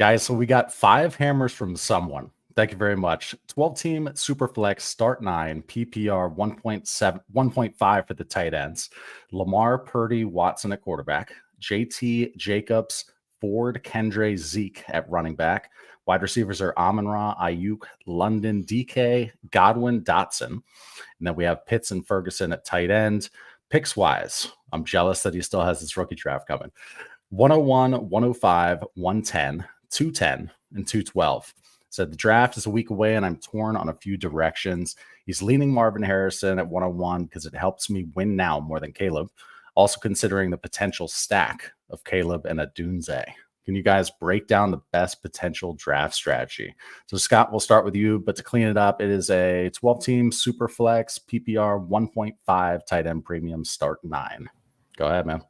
Guys, so we got 5 hammers from someone. Thank you very much. 12-team Superflex, start 9, PPR 1.7, 1.5 for the tight ends. Lamar, Purdy, Watson at quarterback. JT, Jacobs, Ford, Kendre, Zeke at running back. Wide receivers are Amon-Ra, Ayuk, London, DK, Godwin, Dotson. And then we have Pitts and Ferguson at tight end. Picks-wise, I'm jealous that he still has his rookie draft coming. 101, 105, 110, 210, and 212. So the draft is a week away, and I'm torn on a few directions. He's leaning Marvin Harrison at 101 because it helps me win now more than Caleb. Also considering the potential stack of Caleb and Adunze. Can you guys break down the best potential draft strategy? So Scott, we'll start with you, but to clean it up, it is a 12-team super flex PPR 1.5 tight end premium start 9. Go ahead, man.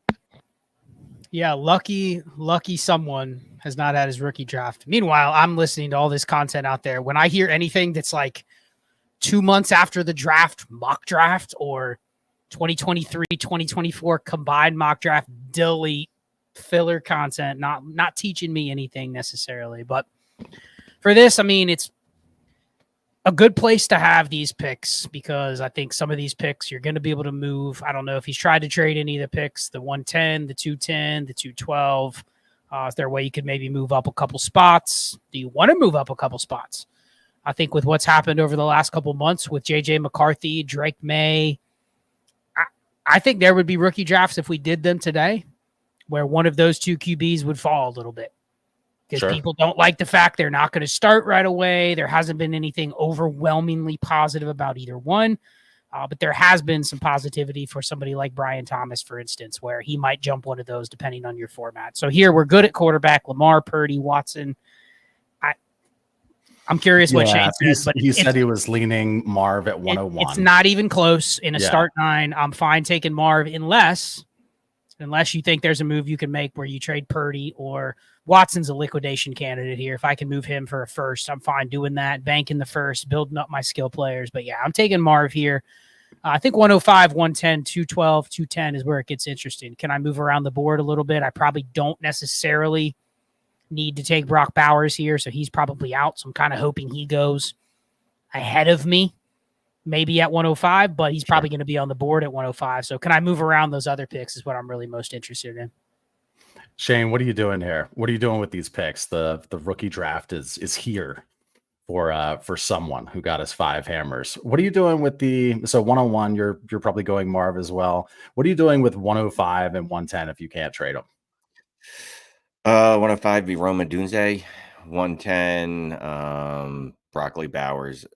Yeah, lucky someone has not had his rookie draft. Meanwhile, I'm listening to all this content out there. When I hear anything that's like 2 months after the draft, mock draft, or 2023, 2024 combined mock draft, delete filler content, not teaching me anything necessarily. But for this, I mean, it's a good place to have these picks because I think some of these picks you're going to be able to move. I don't know if he's tried to trade any of the picks, the 110, the 210, the 212. Is there a way you could maybe move up a couple spots? Do you want to move up a couple spots? I think with what's happened over the last couple months with JJ McCarthy, Drake May, I think there would be rookie drafts if we did them today where one of those two QBs would fall a little bit. Because people don't like the fact they're not going to start right away. There hasn't been anything overwhelmingly positive about either one. But there has been some positivity for somebody like Brian Thomas, for instance, where he might jump one of those depending on your format. So here we're good at quarterback, Lamar, Purdy, Watson. I'm curious what Shane says. But he said he was leaning Marv at 101. It's not even close in a start 9. I'm fine taking Marv unless you think there's a move you can make where you trade Purdy or Watson's a liquidation candidate here. If I can move him for a first, I'm fine doing that. Banking the first, building up my skill players. But yeah, I'm taking Marv here. I think 105, 110, 212, 210 is where it gets interesting. Can I move around the board a little bit? I probably don't necessarily need to take Brock Bowers here, so he's probably out. So I'm kind of hoping he goes ahead of me, maybe at 105, but he's probably going to be on the board at 105. So can I move around those other picks is what I'm really most interested in. Shane, what are you doing here? What are you doing with these picks? The rookie draft is here for someone who got his 5 hammers. What are you doing with so 101? You're probably going Marv as well. What are you doing with 105 and 110 if you can't trade them? 105 be Rome Odunze. 110 Broccoli Bowers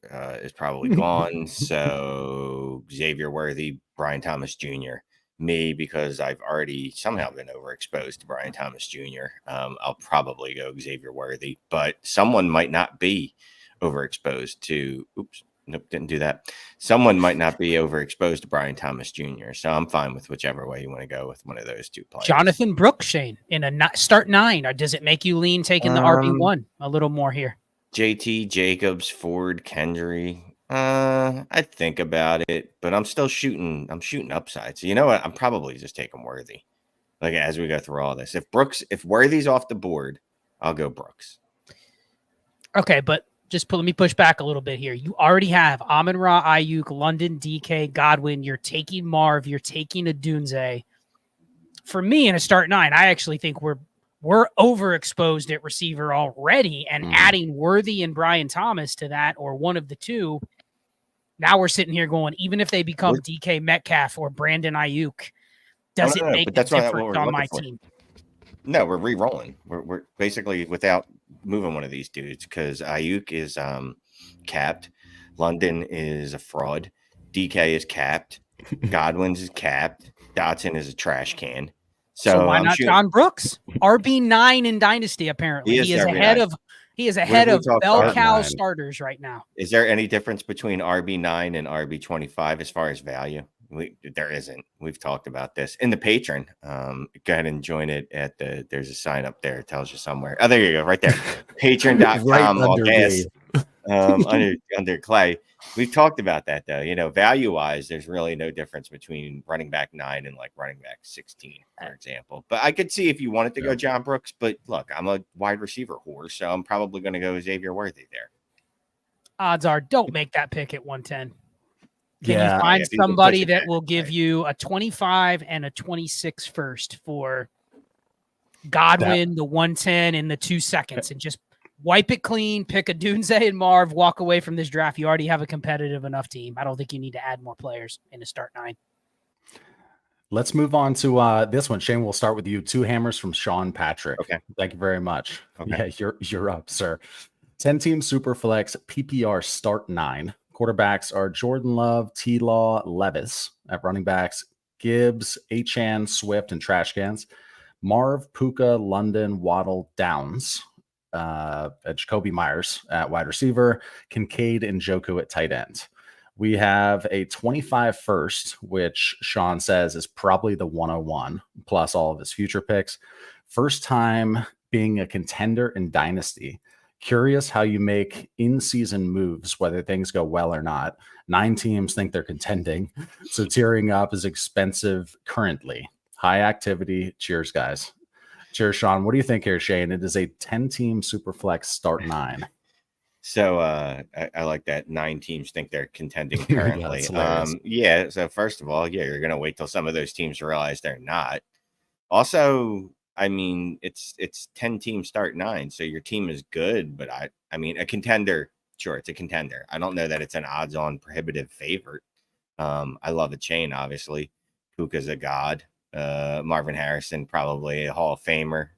is probably gone. So Xavier Worthy, Brian Thomas Jr. Me, because I've already somehow been overexposed to Brian Thomas Jr. I'll probably go Xavier Worthy, but someone might not be overexposed to. Oops, nope, didn't do that. Someone might not be overexposed to Brian Thomas Jr. So I'm fine with whichever way you want to go with one of those two players. Jonathan Brooks, Shane, in a start 9, or does it make you lean taking the RB1 a little more here? JT, Jacobs, Ford, Kendry. I'd think about it, but I'm still shooting. I'm shooting upside. So you know what? I'm probably just taking Worthy. Like as we go through all this, if Worthy's off the board, I'll go Brooks. Okay, but let me push back a little bit here. You already have Amon-Ra, Ayuk, London, DK, Godwin. You're taking Marv. You're taking Odunze. For me, in a start 9, I actually think we're overexposed at receiver already, and adding Worthy and Brian Thomas to that, or one of the two. Now we're sitting here going, even if they become DK Metcalf or Brandon Ayuk, does it make a difference on my team? No, we're re-rolling. We're basically without moving one of these dudes because Ayuk is capped. London is a fraud. DK is capped. Godwin's is capped. Dotson is a trash can. So why not John Brooks? RB9 in Dynasty, apparently. He is ahead of bell cow starters right now. Is there any difference between RB9 and RB25 as far as value? There isn't. We've talked about this. In the Patreon, go ahead and join it at there's a sign up there. It tells you somewhere. Oh, there you go. Right there. Patreon.com. under Clay. We've talked about that though. Value wise, there's really no difference between running back 9 and like running back 16, for example. But I could see if you wanted to go John Brooks. But look, I'm a wide receiver whore, so I'm probably going to go Xavier Worthy there. Odds are, don't make that pick at 110. Can you Yeah. find if you can somebody push it that back, will give right. you a 25 and a 26 first for Godwin, the 110 in the 2 seconds, and just wipe it clean, pick a Dunze and Marv, walk away from this draft? You already have a competitive enough team. I don't think you need to add more players in a start 9. Let's move on to this one. Shane, we'll start with you. 2 hammers from Sean Patrick. Okay. Thank you very much. Okay. Yeah, you're up, sir. 10-team Superflex PPR start 9. Quarterbacks are Jordan Love, T-Law, Levis. At running backs, Gibbs, Achane, Swift, and Trash Cans. Marv, Puka, London, Waddle, Downs. Jacoby Myers at wide receiver. Kincaid and Joku at tight end. We have a 25 first, which Sean says is probably the 101, plus all of his future picks. First time being a contender in Dynasty. Curious how you make in-season moves, whether things go well or not. 9 teams think they're contending, so tearing up is expensive currently. High activity. Cheers, guys. Cheers, Sean. What do you think here, Shane? It is a 10-team Superflex start 9. So I like that 9 teams think they're contending currently. Yeah, so first of all, you're going to wait till some of those teams realize they're not. Also, I mean, it's 10 teams start 9, so your team is good, but I mean, a contender, sure, it's a contender. I don't know that it's an odds-on prohibitive favorite. I love a chain, obviously. Puka's a god. Marvin Harrison, probably a Hall of Famer.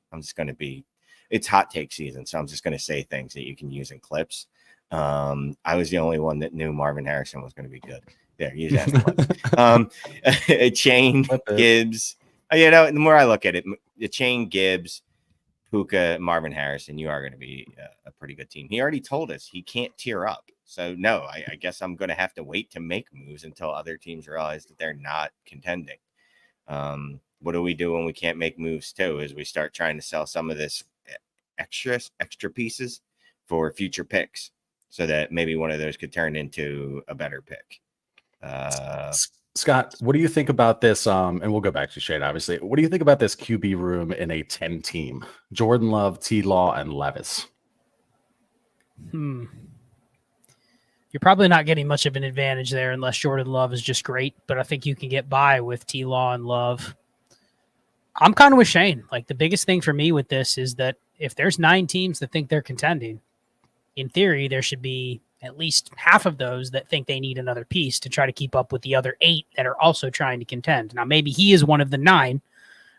It's hot take season, so I'm just going to say things that you can use in clips. I was the only one that knew Marvin Harrison was going to be good. There, use that. A chain, Gibbs. The more I look at it, the chain, Gibbs, Puka, Marvin Harrison, you are going to be a pretty good team. He already told us he can't tear up. So, no, I guess I'm going to have to wait to make moves until other teams realize that they're not contending. What do we do when we can't make moves too? Is we start trying to sell some of this extra pieces for future picks so that maybe one of those could turn into a better pick. Scott, what do you think about this? And we'll go back to Shane, obviously. What do you think about this QB room in a 10-team? Jordan Love, T-Law, and Levis. You're probably not getting much of an advantage there unless Jordan Love is just great, but I think you can get by with T-Law and Love. I'm kind of with Shane. Like, the biggest thing for me with this is that if there's 9 teams that think they're contending, in theory, there should be at least half of those that think they need another piece to try to keep up with the other 8 that are also trying to contend. Now, maybe he is one of the 9,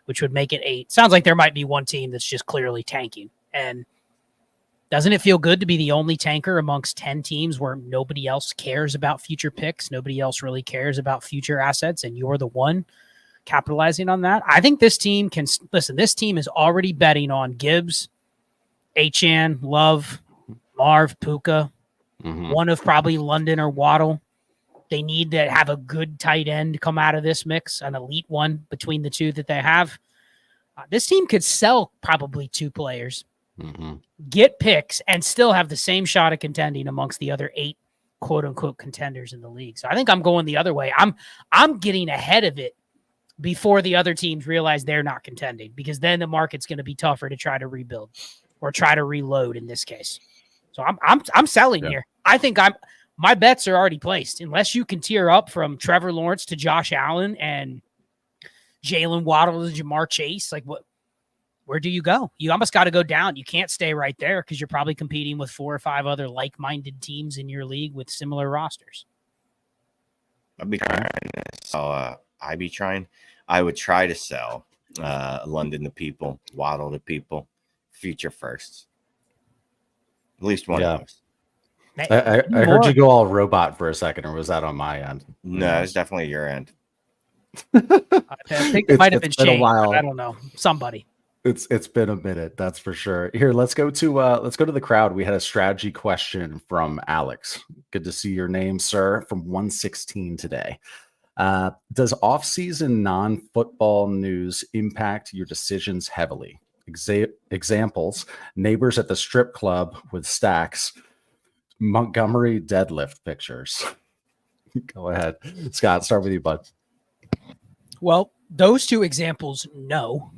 which would make it 8. Sounds like there might be one team that's just clearly tanking. And doesn't it feel good to be the only tanker amongst 10 teams where nobody else cares about future picks? Nobody else really cares about future assets, and you're the one capitalizing on that. I think this team can listen. This team is already betting on Gibbs, Achane, Love, Marv, Puka, one of probably London or Waddle. They need to have a good tight end come out of this mix, an elite one between the 2 that they have. This team could sell probably 2 players, get picks, and still have the same shot at contending amongst the other 8 quote unquote contenders in the league. So I think I'm going the other way. I'm getting ahead of it before the other teams realize they're not contending, because then the market's going to be tougher to try to rebuild or try to reload in this case. So I'm selling here. I think my bets are already placed. Unless you can tier up from Trevor Lawrence to Josh Allen and Jalen Waddle to Jamar Chase, like where do you go? You almost got to go down. You can't stay right there because you're probably competing with 4 or 5 other like-minded teams in your league with similar rosters. I'd be trying to sell. I would try to sell London to people, Waddle to people, future firsts. At least one of those. I heard you go all robot for a second, or was that on my end? No, it's definitely your end. I think it might have been Shane. A while. I don't know. Somebody. It's been a minute, that's for sure. Here, let's go to the crowd. We had a strategy question from Alex. Good to see your name, sir, from 116 today. Does off-season non-football news impact your decisions heavily? Examples: neighbors at the strip club with stacks, Montgomery deadlift pictures. Go ahead. Scott, start with you, bud. Well, those two examples, no.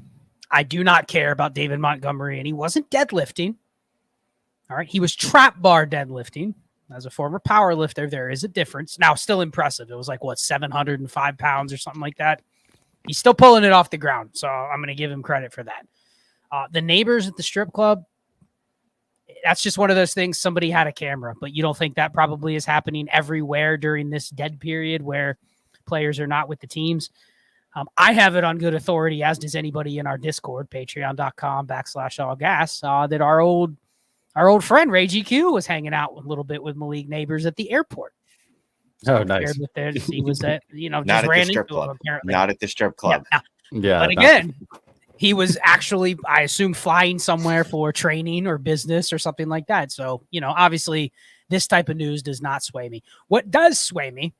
I do not care about David Montgomery, and he wasn't deadlifting. All right. He was trap bar deadlifting. As a former power lifter, there is a difference. Now, still impressive. It was like, 705 pounds or something like that. He's still pulling it off the ground, so I'm going to give him credit for that. The neighbors at the strip club, that's just one of those things. Somebody had a camera, but you don't think that probably is happening everywhere during this dead period where players are not with the teams. I have it on good authority, as does anybody in our Discord, patreon.com/allgas, that our old friend Ray GQ was hanging out a little bit with Malik neighbors at the airport. So nice. With there to see was that, Not just at ran the strip into him club. apparently. Not at the strip club. Yeah. But again, he was actually, I assume, flying somewhere for training or business or something like that. So, obviously this type of news does not sway me. What does sway me,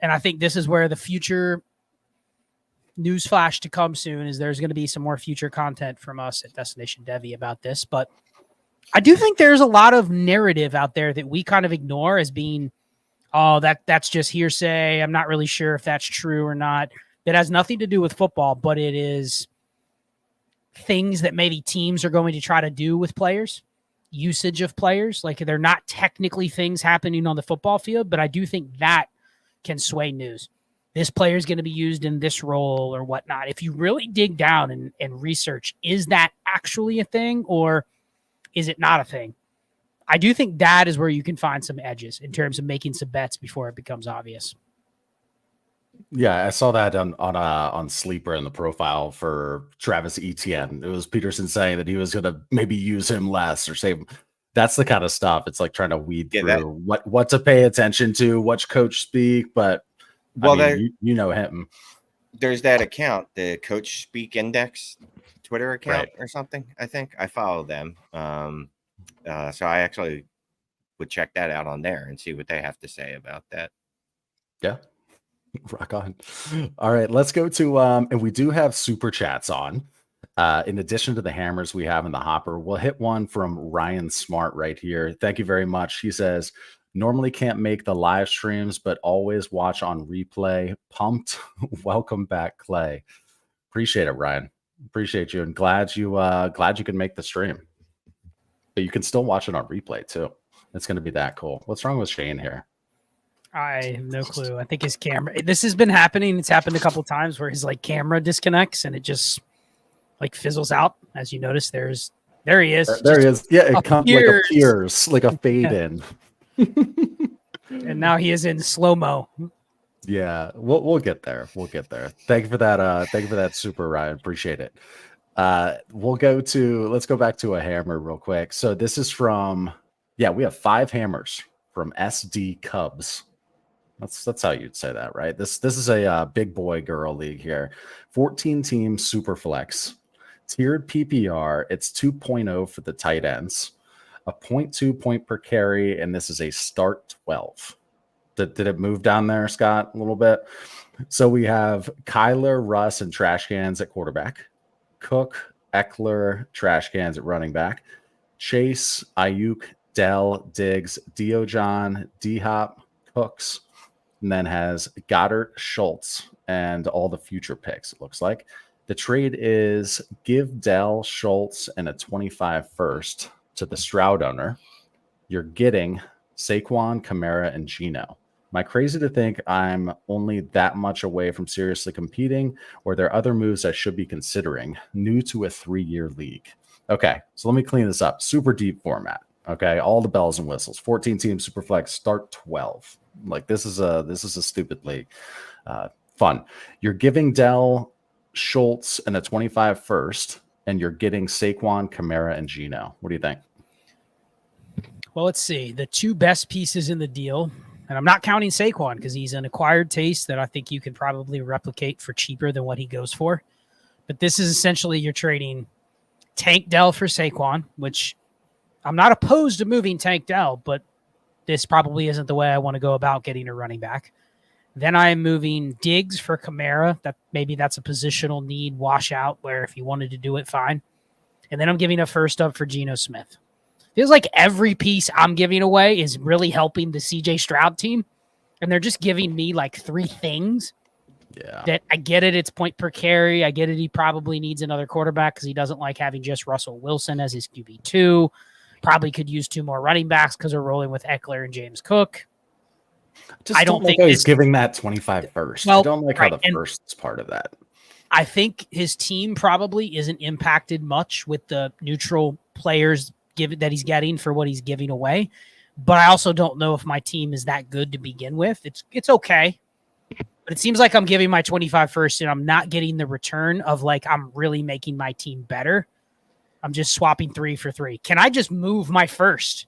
and I think this is where the future news flash to come soon, is there's going to be some more future content from us at Destination Devy about this. But I do think there's a lot of narrative out there that we kind of ignore as being, that's just hearsay. I'm not really sure if that's true or not. That has nothing to do with football, but it is things that maybe teams are going to try to do with players, usage of players. Like, they're not technically things happening on the football field, but I do think that can sway news. This player is going to be used in this role or whatnot. If you really dig down and research, is that actually a thing or is it not a thing? I do think that is where you can find some edges in terms of making some bets before it becomes obvious. Yeah, I saw that on Sleeper in the profile for Travis Etienne. It was Peterson saying that he was going to maybe use him less or save him. That's the kind of stuff. It's like trying to weed through what to pay attention to, which coach speak. But you know him. There's that account, the Coach Speak Index Twitter account or something. I think I follow them. So I actually would check that out on there and see what they have to say about that. Yeah. Rock on. All right, let's go to and we do have super chats on. In addition to the hammers we have in the hopper, we'll hit one from Ryan Smart right here. Thank you very much. He says, normally can't make the live streams, but always watch on replay. Pumped. Welcome back, Clay. Appreciate it, Ryan. Appreciate you, and glad you can make the stream. But you can still watch it on replay too. It's going to be that cool. What's wrong with Shane here? I have no clue. I think his camera. This has been happening. It's happened a couple of times where his camera disconnects and it just fizzles out. As you notice, there he is. There he is. Yeah, it comes appears like a fade in. And now he is in slow mo. Yeah, we'll get there. We'll get there. Thank you for that. Thank you for that, Super Ryan. Appreciate it. Let's go back to a hammer real quick. So this is from we have 5 hammers from SD Cubs. That's how you'd say that, right? This is a big boy girl league here. 14 team super flex. Tiered PPR, it's 2.0 for the tight ends. A 0.2 point per carry, and this is a start 12. Did it move down there, Scott, a little bit? So we have Kyler, Russ, and trash cans at quarterback. Cook, Eckler, trash cans at running back. Chase, Ayuk, Dell, Diggs, Diojon, D-Hop, Cooks, and then has Goddard, Schultz, and all the future picks, it looks like. The trade is give Dell, Schultz, and a 25 first to the Stroud owner. You're getting Saquon, Kamara, and Geno. Am I crazy to think I'm only that much away from seriously competing, or are there other moves I should be considering? New to a 3-year league. Okay, so let me clean this up. Super deep format. Okay, all the bells and whistles. 14 team super flex, start 12. Like this is a stupid league. Fun. You're giving Dell, Schultz, and a 25 first, and you're getting Saquon, Kamara, and Geno. What do you think? Well, let's see. The 2 best pieces in the deal, and I'm not counting Saquon because he's an acquired taste that I think you can probably replicate for cheaper than what he goes for. But this is essentially you're trading Tank Dell for Saquon, which I'm not opposed to moving Tank Dell, but this probably isn't the way I want to go about getting a running back. Then I am moving Diggs for Kamara. That's a positional need washout where if you wanted to do it, fine. And then I'm giving a first up for Geno Smith. Feels like every piece I'm giving away is really helping the CJ Stroud team. And they're just giving me like 3 things. Yeah. That I get it. It's point per carry. I get it. He probably needs another quarterback because he doesn't like having just Russell Wilson as his QB2. Probably could use 2 more running backs because they're rolling with Eckler and James Cook. I don't like how he's giving that 25 first. Well, I don't like how the first is part of that. I think his team probably isn't impacted much with the neutral players that he's getting for what he's giving away. But I also don't know if my team is that good to begin with. It's okay. But it seems like I'm giving my 25 first and I'm not getting the return of like I'm really making my team better. I'm just swapping 3 for 3. Can I just move my first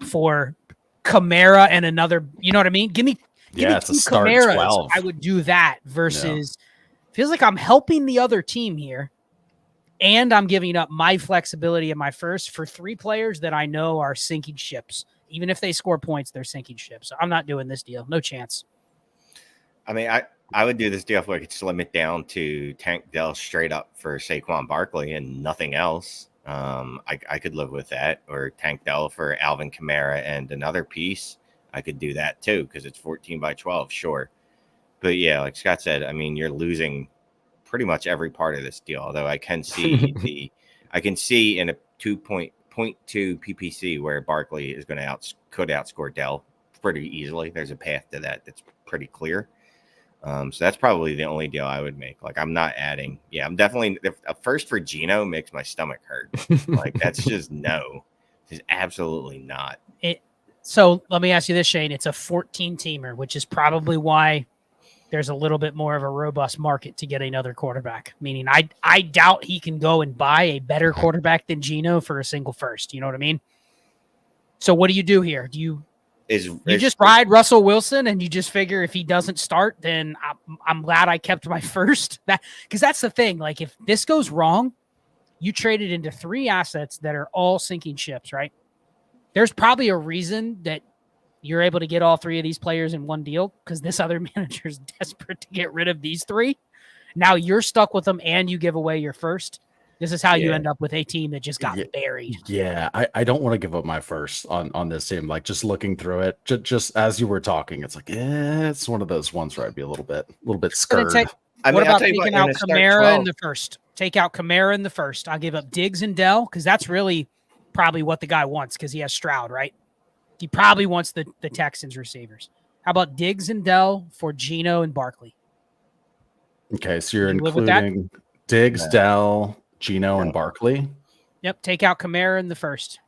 for Kamara and another? You know what I mean? Give me 2 Kamaras. 12. I would do that versus feels like I'm helping the other team here. And I'm giving up my flexibility in my first for 3 players that I know are sinking ships. Even if they score points, they're sinking ships. So I'm not doing this deal. No chance. I mean, I would do this deal if I could slim it down to Tank Dell straight up for Saquon Barkley and nothing else. I could live with that. Or Tank Dell for Alvin Kamara and another piece. I could do that too because it's 14 by 12, sure. But yeah, like Scott said, I mean, you're losing pretty much every part of this deal. Although I can see in a 2.2 PPC where Barkley is going to could outscore Dell pretty easily. There's a path to that that's pretty clear. So that's probably the only deal I would make. Like I'm not adding. Yeah, I'm definitely a first for Geno makes my stomach hurt. Like that's just no. It's absolutely not. So let me ask you this, Shane. It's a 14-teamer, which is probably why there's a little bit more of a robust market to get another quarterback. Meaning I doubt he can go and buy a better quarterback than Geno for a single first. You know what I mean? So what do you do here? Do you just ride Russell Wilson and you just figure if he doesn't start, then I'm glad I kept my first. Because that's the thing. Like if this goes wrong, you traded into 3 assets that are all sinking ships, right? There's probably a reason that you're able to get all 3 of these players in one deal because this other manager is desperate to get rid of these 3. Now you're stuck with them and you give away your first. This is how you end up with a team that just got buried. Yeah, I don't want to give up my first on this team. Like just looking through it, just as you were talking, it's like, it's one of those ones where I'd be a little bit scared. What about taking out Kamara in the first? Take out Kamara in the first. I'll give up Diggs and Dell because that's really probably what the guy wants because he has Stroud, right? He probably wants the Texans receivers. How about Diggs and Dell for Geno and Barkley? Okay, so you're including Diggs, Dell, Geno, and Barkley. Yep, take out Kamara in the first.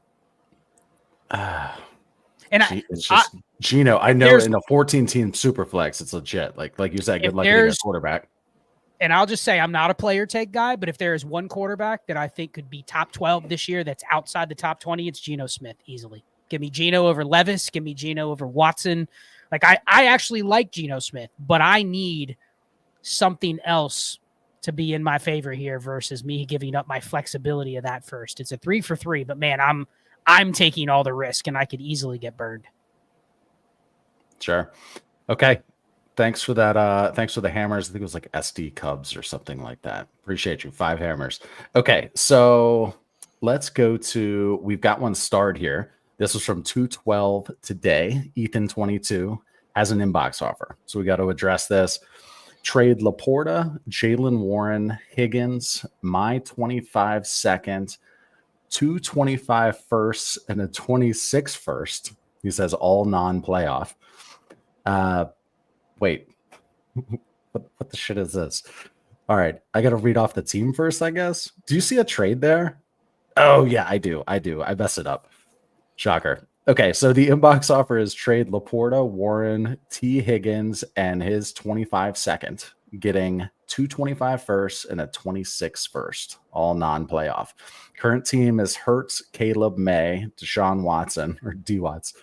It's just Geno. I know in a 14-team superflex, it's legit. Like you said, good luck getting a quarterback. And I'll just say I'm not a player take guy, but if there is one quarterback that I think could be top 12 this year that's outside the top 20, it's Geno Smith easily. Give me Geno over Levis. Give me Geno over Watson. Like I actually like Geno Smith, but I need something else to be in my favor here versus me giving up my flexibility of that first. It's a 3 for 3, but man, I'm taking all the risk and I could easily get burned. Sure. Okay. Thanks for that. Thanks for the hammers. I think it was like SD Cubs or something like that. Appreciate you. 5 hammers. Okay. So let's go to, we've got one starred here. This was from 212 today. Ethan 22 has an inbox offer. So we got to address this. Trade Laporta, Jalen Warren, Higgins, my 25 second, 2 25 firsts, and a 26 first. He says all non-playoff. Wait, what the shit is this? All right, I got to read off the team first, I guess. Do you see a trade there? Oh, yeah, I do. I messed it up. Shocker. Okay, so the inbox offer is trade Laporta, Warren, T. Higgins, and his 25 second, getting 2 25 firsts and a 26 first, all non-playoff. Current team is Hurts, Caleb May, Deshaun Watson, or D-Watts,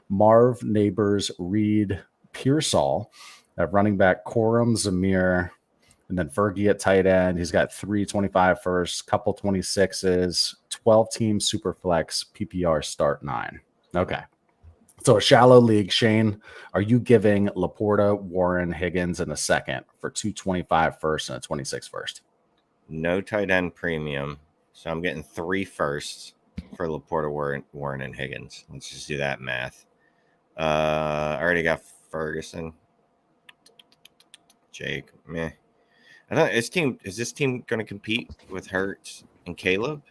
Marv, Neighbors, Reed, Pearsall, at running back, Corum, Zamir, and then Fergie at tight end. He's got 3 25 firsts, couple 26s, 12-team superflex, PPR start 9. Okay. So a shallow league. Shane, are you giving Laporta, Warren, Higgins in a second for 2 25 first and a 26 first? No tight end premium. So I'm getting 3 firsts. for Laporta, Warren, and Higgins. Let's just do that math. I already got Ferguson. Jake, meh. I don't. Is this team going to compete with Hurts and Caleb?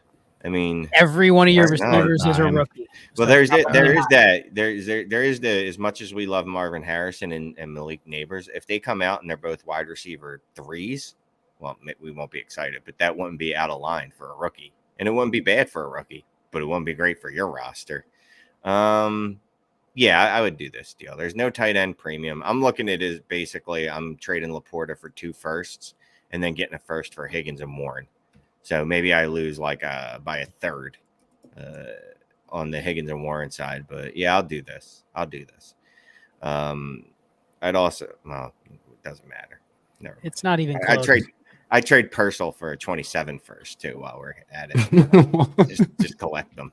I mean, Every one of your Start receivers is a nine. rookie. well, So there's top it. really There is high. that. There is the. As much as we love Marvin Harrison and Malik Neighbors, if they come out and they're both wide receiver 3s, well, we won't be excited. But that wouldn't be out of line for a rookie, and it wouldn't be bad for a rookie, but it wouldn't be great for your roster. Yeah, I would do this deal. There's no tight end premium. I'm looking at it as basically I'm trading Laporta for 2 firsts and then getting a first for Higgins and Warren. So maybe I lose like by a third on the Higgins and Warren side. But yeah, I'll do this. I'd also, well, it doesn't matter. Never mind. It's not even I close. trade Purcell for a 27 first too while we're at it. just collect them.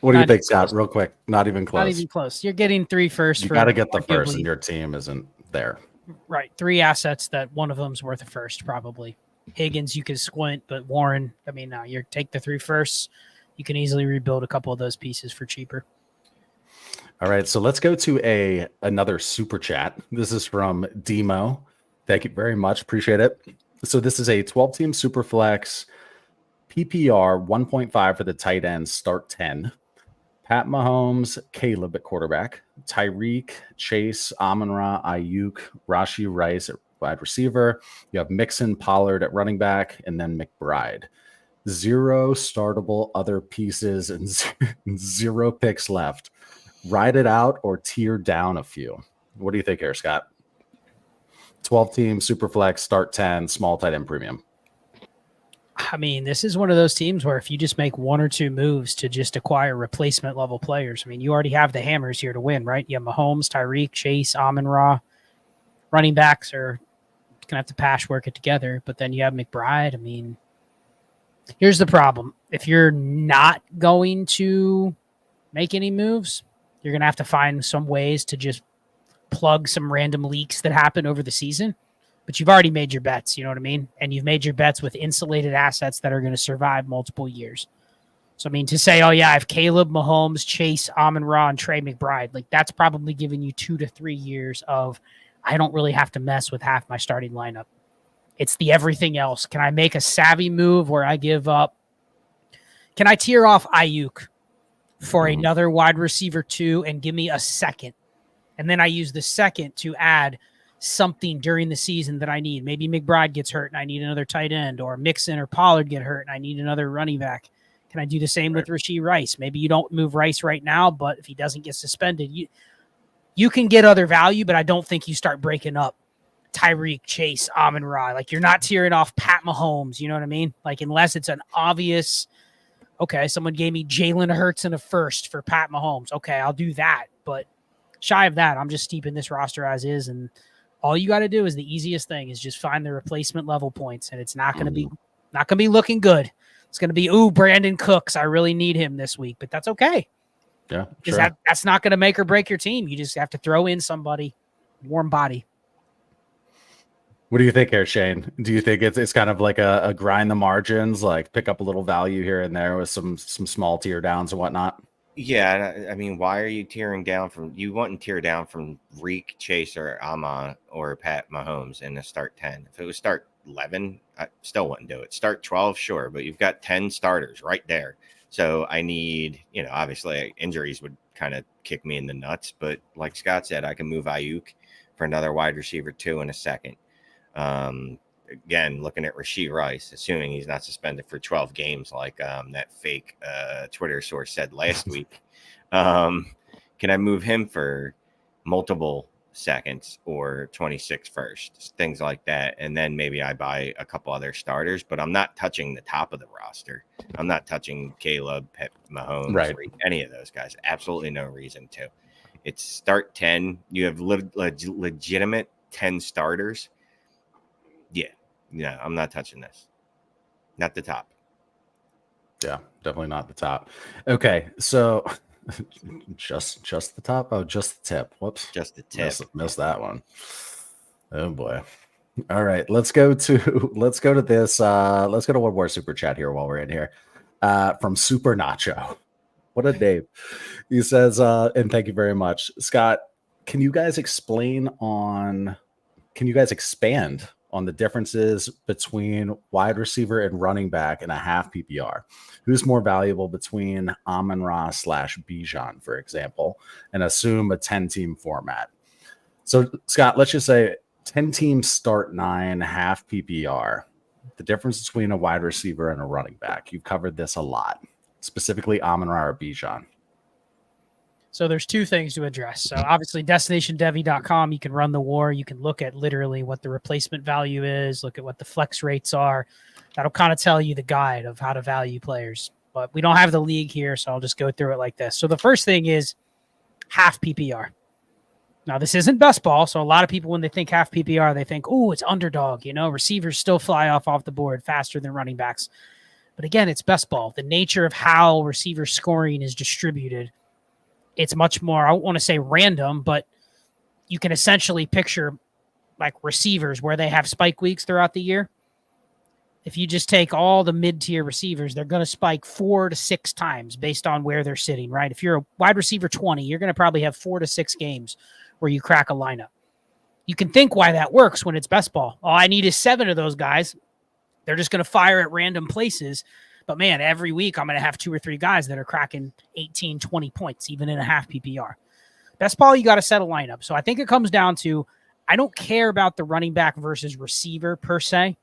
What do you Not think, even Scott? close. Real quick, not even close. Not even close. You're getting 3 firsts. You for got to get the first, arguably- and your team isn't there. Right. 3 assets that one of them's worth a first, probably. Higgins, you can squint, but Warren, I mean, no, you take the 3 firsts. You can easily rebuild a couple of those pieces for cheaper. All right, so let's go to another super chat. This is from Demo. Thank you very much. Appreciate it. So this is a 12-team super flex PPR 1.5 for the tight end, start 10. Pat Mahomes, Caleb at quarterback, Tyreek, Chase, Amon-Ra, Ayuk, Rashee Rice at wide receiver. You have Mixon, Pollard at running back, and then McBride. 0 startable other pieces and 0 picks left. Ride it out or tier down a few. What do you think here, Scott? 12-team super flex, start 10, small tight end premium. I mean, this is one of those teams where if you just make 1 or 2 moves to just acquire replacement level players, I mean, you already have the hammers here to win, right? You have Mahomes, Tyreek, Chase, Amon-Ra. Running backs are going to have to patchwork it together, but then you have McBride. I mean, here's the problem. If you're not going to make any moves, you're going to have to find some ways to just plug some random leaks that happen over the season. But you've already made your bets, you know what I mean? And you've made your bets with insulated assets that are going to survive multiple years. So, I mean, to say, oh, yeah, I have Caleb, Mahomes, Chase, Amon-Ra, and Trey McBride, like that's probably giving you 2 to 3 years of I don't really have to mess with half my starting lineup. It's the everything else. Can I make a savvy move where I give up? Can I tier off Ayuk for another wide receiver 2 and give me a second? And then I use the second to add something during the season that I need. Maybe McBride gets hurt and I need another tight end, or Mixon or Pollard get hurt and I need another running back. Can I do the same with Rashee Rice? Maybe you don't move Rice right now, but if he doesn't get suspended, you can get other value, but I don't think you start breaking up Tyreek, Chase, Amon-Ra. Like you're not tearing off Pat Mahomes, you know what I mean? Like unless it's an obvious, okay, someone gave me Jalen Hurts in a first for Pat Mahomes. Okay, I'll do that. But shy of that, I'm just steeping this roster as is, and all you got to do is the easiest thing is just find the replacement level points, and it's not going to be looking good. It's going to be, Brandon Cooks, I really need him this week, but that's okay. Yeah, because sure. that's not going to make or break your team. You just have to throw in somebody, warm body. What do you think here, Shane? Do you think it's kind of like a grind the margins, like pick up a little value here and there with some small tier downs and whatnot? Yeah, I mean, why are you tearing down from? You wouldn't tear down from Reek, Chase, or Amon or Pat Mahomes in a start 10. If it was start 11, I still wouldn't do it. Start 12, sure, but you've got 10 starters right there. So I need, obviously injuries would kind of kick me in the nuts, but like Scott said, I can move Ayuk for another wide receiver 2 in a second. Again, looking at Rashee Rice, assuming he's not suspended for 12 games like that fake Twitter source said last week. Can I move him for multiple seconds or 26 first, things like that? And then maybe I buy a couple other starters, but I'm not touching the top of the roster. I'm not touching Caleb, Pep, Mahomes, Right. or any of those guys. Absolutely no reason to. It's start 10. You have legitimate 10 starters. Yeah, I'm not touching this. Not the top. Yeah, definitely not the top. Okay, so just the top. Oh, just the tip. Whoops, Just the tip. Missed that one. Oh boy. All right, let's go to this. Let's go to one more super chat here while we're in here. From Super Nacho. What a name. He says, and thank you very much. Scott, can you guys expand on the differences between wide receiver and running back in a half PPR? Who's more valuable between Amon-Ra / Bijan, for example, and assume a 10-team format? So, Scott, let's just say 10 teams start 9, half PPR. The difference between a wide receiver and a running back. You've covered this a lot, specifically Amon-Ra or Bijan. So there's two things to address. So obviously destinationdevy.com, you can run the war. You can look at literally what the replacement value is, look at what the flex rates are. That'll kind of tell you the guide of how to value players. But we don't have the league here, so I'll just go through it like this. So the first thing is half PPR. Now, this isn't best ball, so a lot of people, when they think half PPR, they think, oh, it's underdog. Receivers still fly off the board faster than running backs. But again, it's best ball. The nature of how receiver scoring is distributed, it's much more, I don't want to say random, but you can essentially picture like receivers where they have spike weeks throughout the year. If you just take all the mid-tier receivers, they're going to spike 4 to 6 times based on where they're sitting, right? If you're a wide receiver 20, you're going to probably have 4 to 6 games where you crack a lineup. You can think why that works when it's best ball. All I need is 7 of those guys. They're just going to fire at random places. But man, every week I'm going to have 2 or 3 guys that are cracking 18, 20 points, even in a half PPR. Best ball, you got to set a lineup. So I think it comes down to, I don't care about the running back versus receiver per se,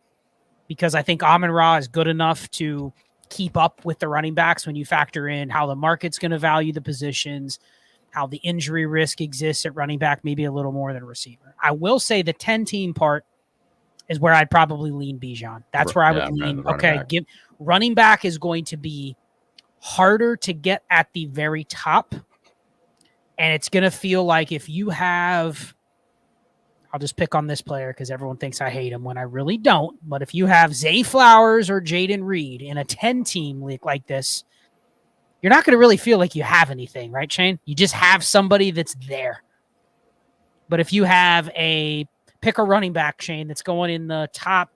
because I think Amon-Ra is good enough to keep up with the running backs when you factor in how the market's going to value the positions, how the injury risk exists at running back, maybe a little more than receiver. I will say the 10-team part is where I'd probably lean Bijan. That's where I would lean. Okay, running back is going to be harder to get at the very top. And it's going to feel like if you have, I'll just pick on this player because everyone thinks I hate him when I really don't. But if you have Zay Flowers or Jaden Reed in a 10-team league like this, you're not going to really feel like you have anything, right, Shane? You just have somebody that's there. But if you have pick a running back, Shane, that's going in the top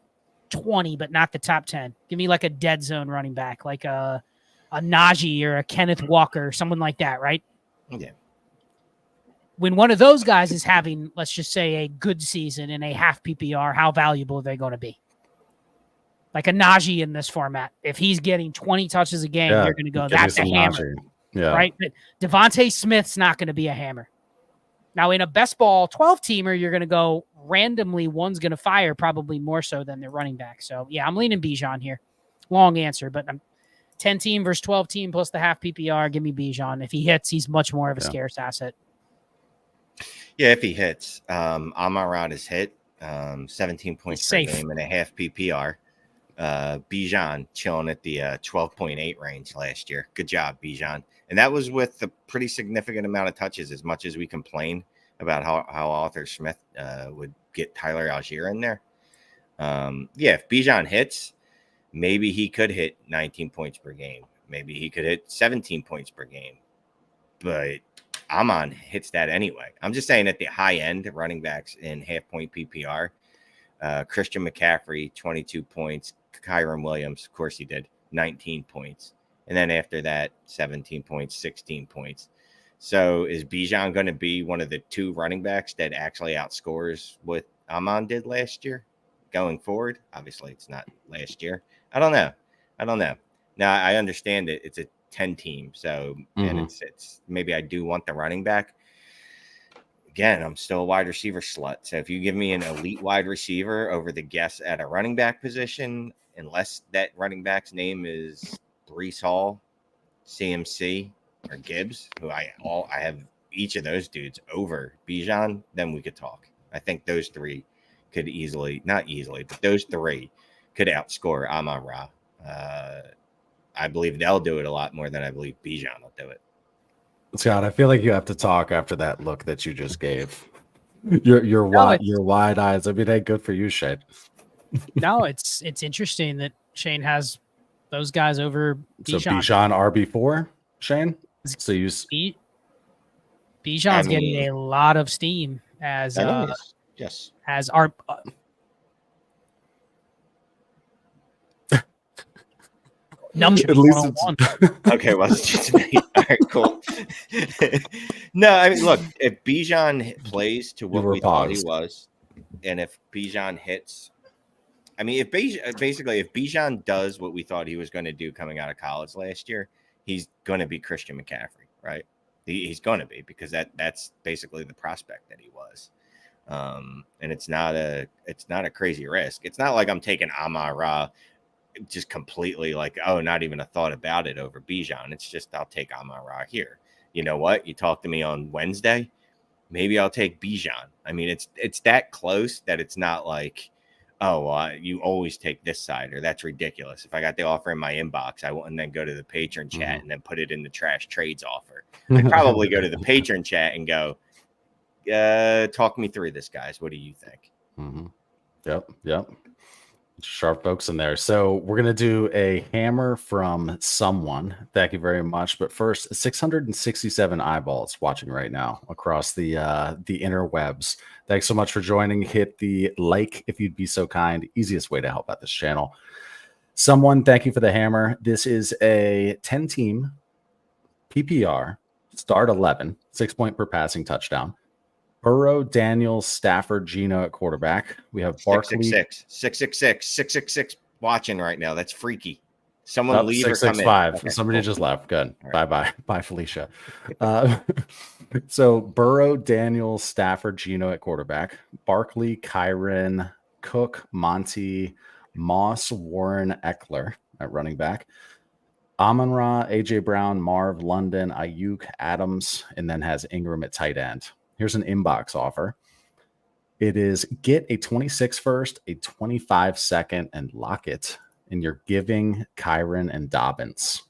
20, but not the top 10. Give me like a dead zone running back, like a Najee or a Kenneth Walker, someone like that, right? Yeah. When one of those guys is having, let's just say, a good season in a half PPR, how valuable are they going to be? Like a Najee in this format. If he's getting 20 touches a game, you're going to go, that's a hammer. Yeah. Right? But Devontae Smith's not going to be a hammer. Now, in a best ball 12-teamer, you're going to go randomly. One's going to fire probably more so than their running back. So, yeah, I'm leaning Bijan here. Long answer, but I'm 10-team versus 12-team plus the half PPR. Give me Bijan. If he hits, he's much more of a scarce asset. Yeah, if he hits. Amon-Ra has hit 17 points per game in a half PPR. Bijan chilling at the 12.8 range last year. Good job, Bijan. And that was with a pretty significant amount of touches, as much as we complain about how Arthur Smith would get Tyler Algier in there. If Bijan hits, maybe he could hit 19 points per game. Maybe he could hit 17 points per game. But Amon hits that anyway. I'm just saying at the high end, running backs in half-point PPR, Christian McCaffrey, 22 points. Kyron Williams, of course he did, 19 points. And then after that, 17 points, 16 points. So is Bijan going to be one of the 2 running backs that actually outscores what Amon did last year going forward? Obviously, it's not last year. I don't know. Now, I understand that it's a 10-team, so and it's maybe I do want the running back. Again, I'm still a wide receiver slut. So if you give me an elite wide receiver over the guess at a running back position, unless that running back's name is Breece Hall, CMC, or Gibbs, who I have each of those dudes over Bijan, then we could talk. I think those 3 could not easily, but those 3 could outscore Amon-Ra. I believe they'll do it a lot more than I believe Bijan will do it. Scott, I feel like you have to talk after that look that you just gave. Your wide eyes. I mean, hey, good for you, Shane. No, it's interesting that Shane has those guys over Bijan. So Bijan RB4, Shane. So Bijan's getting a lot of steam as yes. as our Numbers At least 101. Okay, well, it's just me. All right, cool. No, I mean, look, if Bijan plays to what were we thought he paused. was, and if Bijan hits, I mean, if basically if Bijan does what we thought he was going to do coming out of college last year, he's going to be Christian McCaffrey, right? He's going to be, because that's basically the prospect that he was. And it's not a crazy risk. It's not like I'm taking Amon-Ra just completely, like, oh, not even a thought about it over Bijan. It's just, I'll take Amon-Ra here. You know what? You talk to me on Wednesday, maybe I'll take Bijan. I mean, it's that close that it's not like, oh, well, you always take this side, or that's ridiculous. If I got the offer in my inbox, I wouldn't then go to the patron chat and then put it in the trash trades offer. I'd probably go to the patron chat and go, talk me through this, guys. What do you think? Yep. Sharp folks in there. So we're going to do a hammer from someone. Thank you very much. But first, 667 eyeballs watching right now across the interwebs. Thanks so much for joining. Hit the like if you'd be so kind. Easiest way to help out this channel. Someone, thank you for the hammer. This is a 10-team PPR, start 11, 6 point per passing touchdown. Burrow, Daniels, Stafford, Geno at quarterback. We have Barkley. 666 watching right now. That's freaky. Someone leave or come in. 665. Okay, Somebody cool. just left. Good. Right. Bye, Felicia. So Burrow, Daniels, Stafford, Geno at quarterback. Barkley, Kyron, Cook, Monty, Moss, Warren, Eckler at running back. Amon-Ra, AJ Brown, Marv, London, Ayuk, Adams, and then has Ingram at tight end. Here's an inbox offer. It is get a 26 first, a 25 second, and lock it. And you're giving Kyron and Dobbins.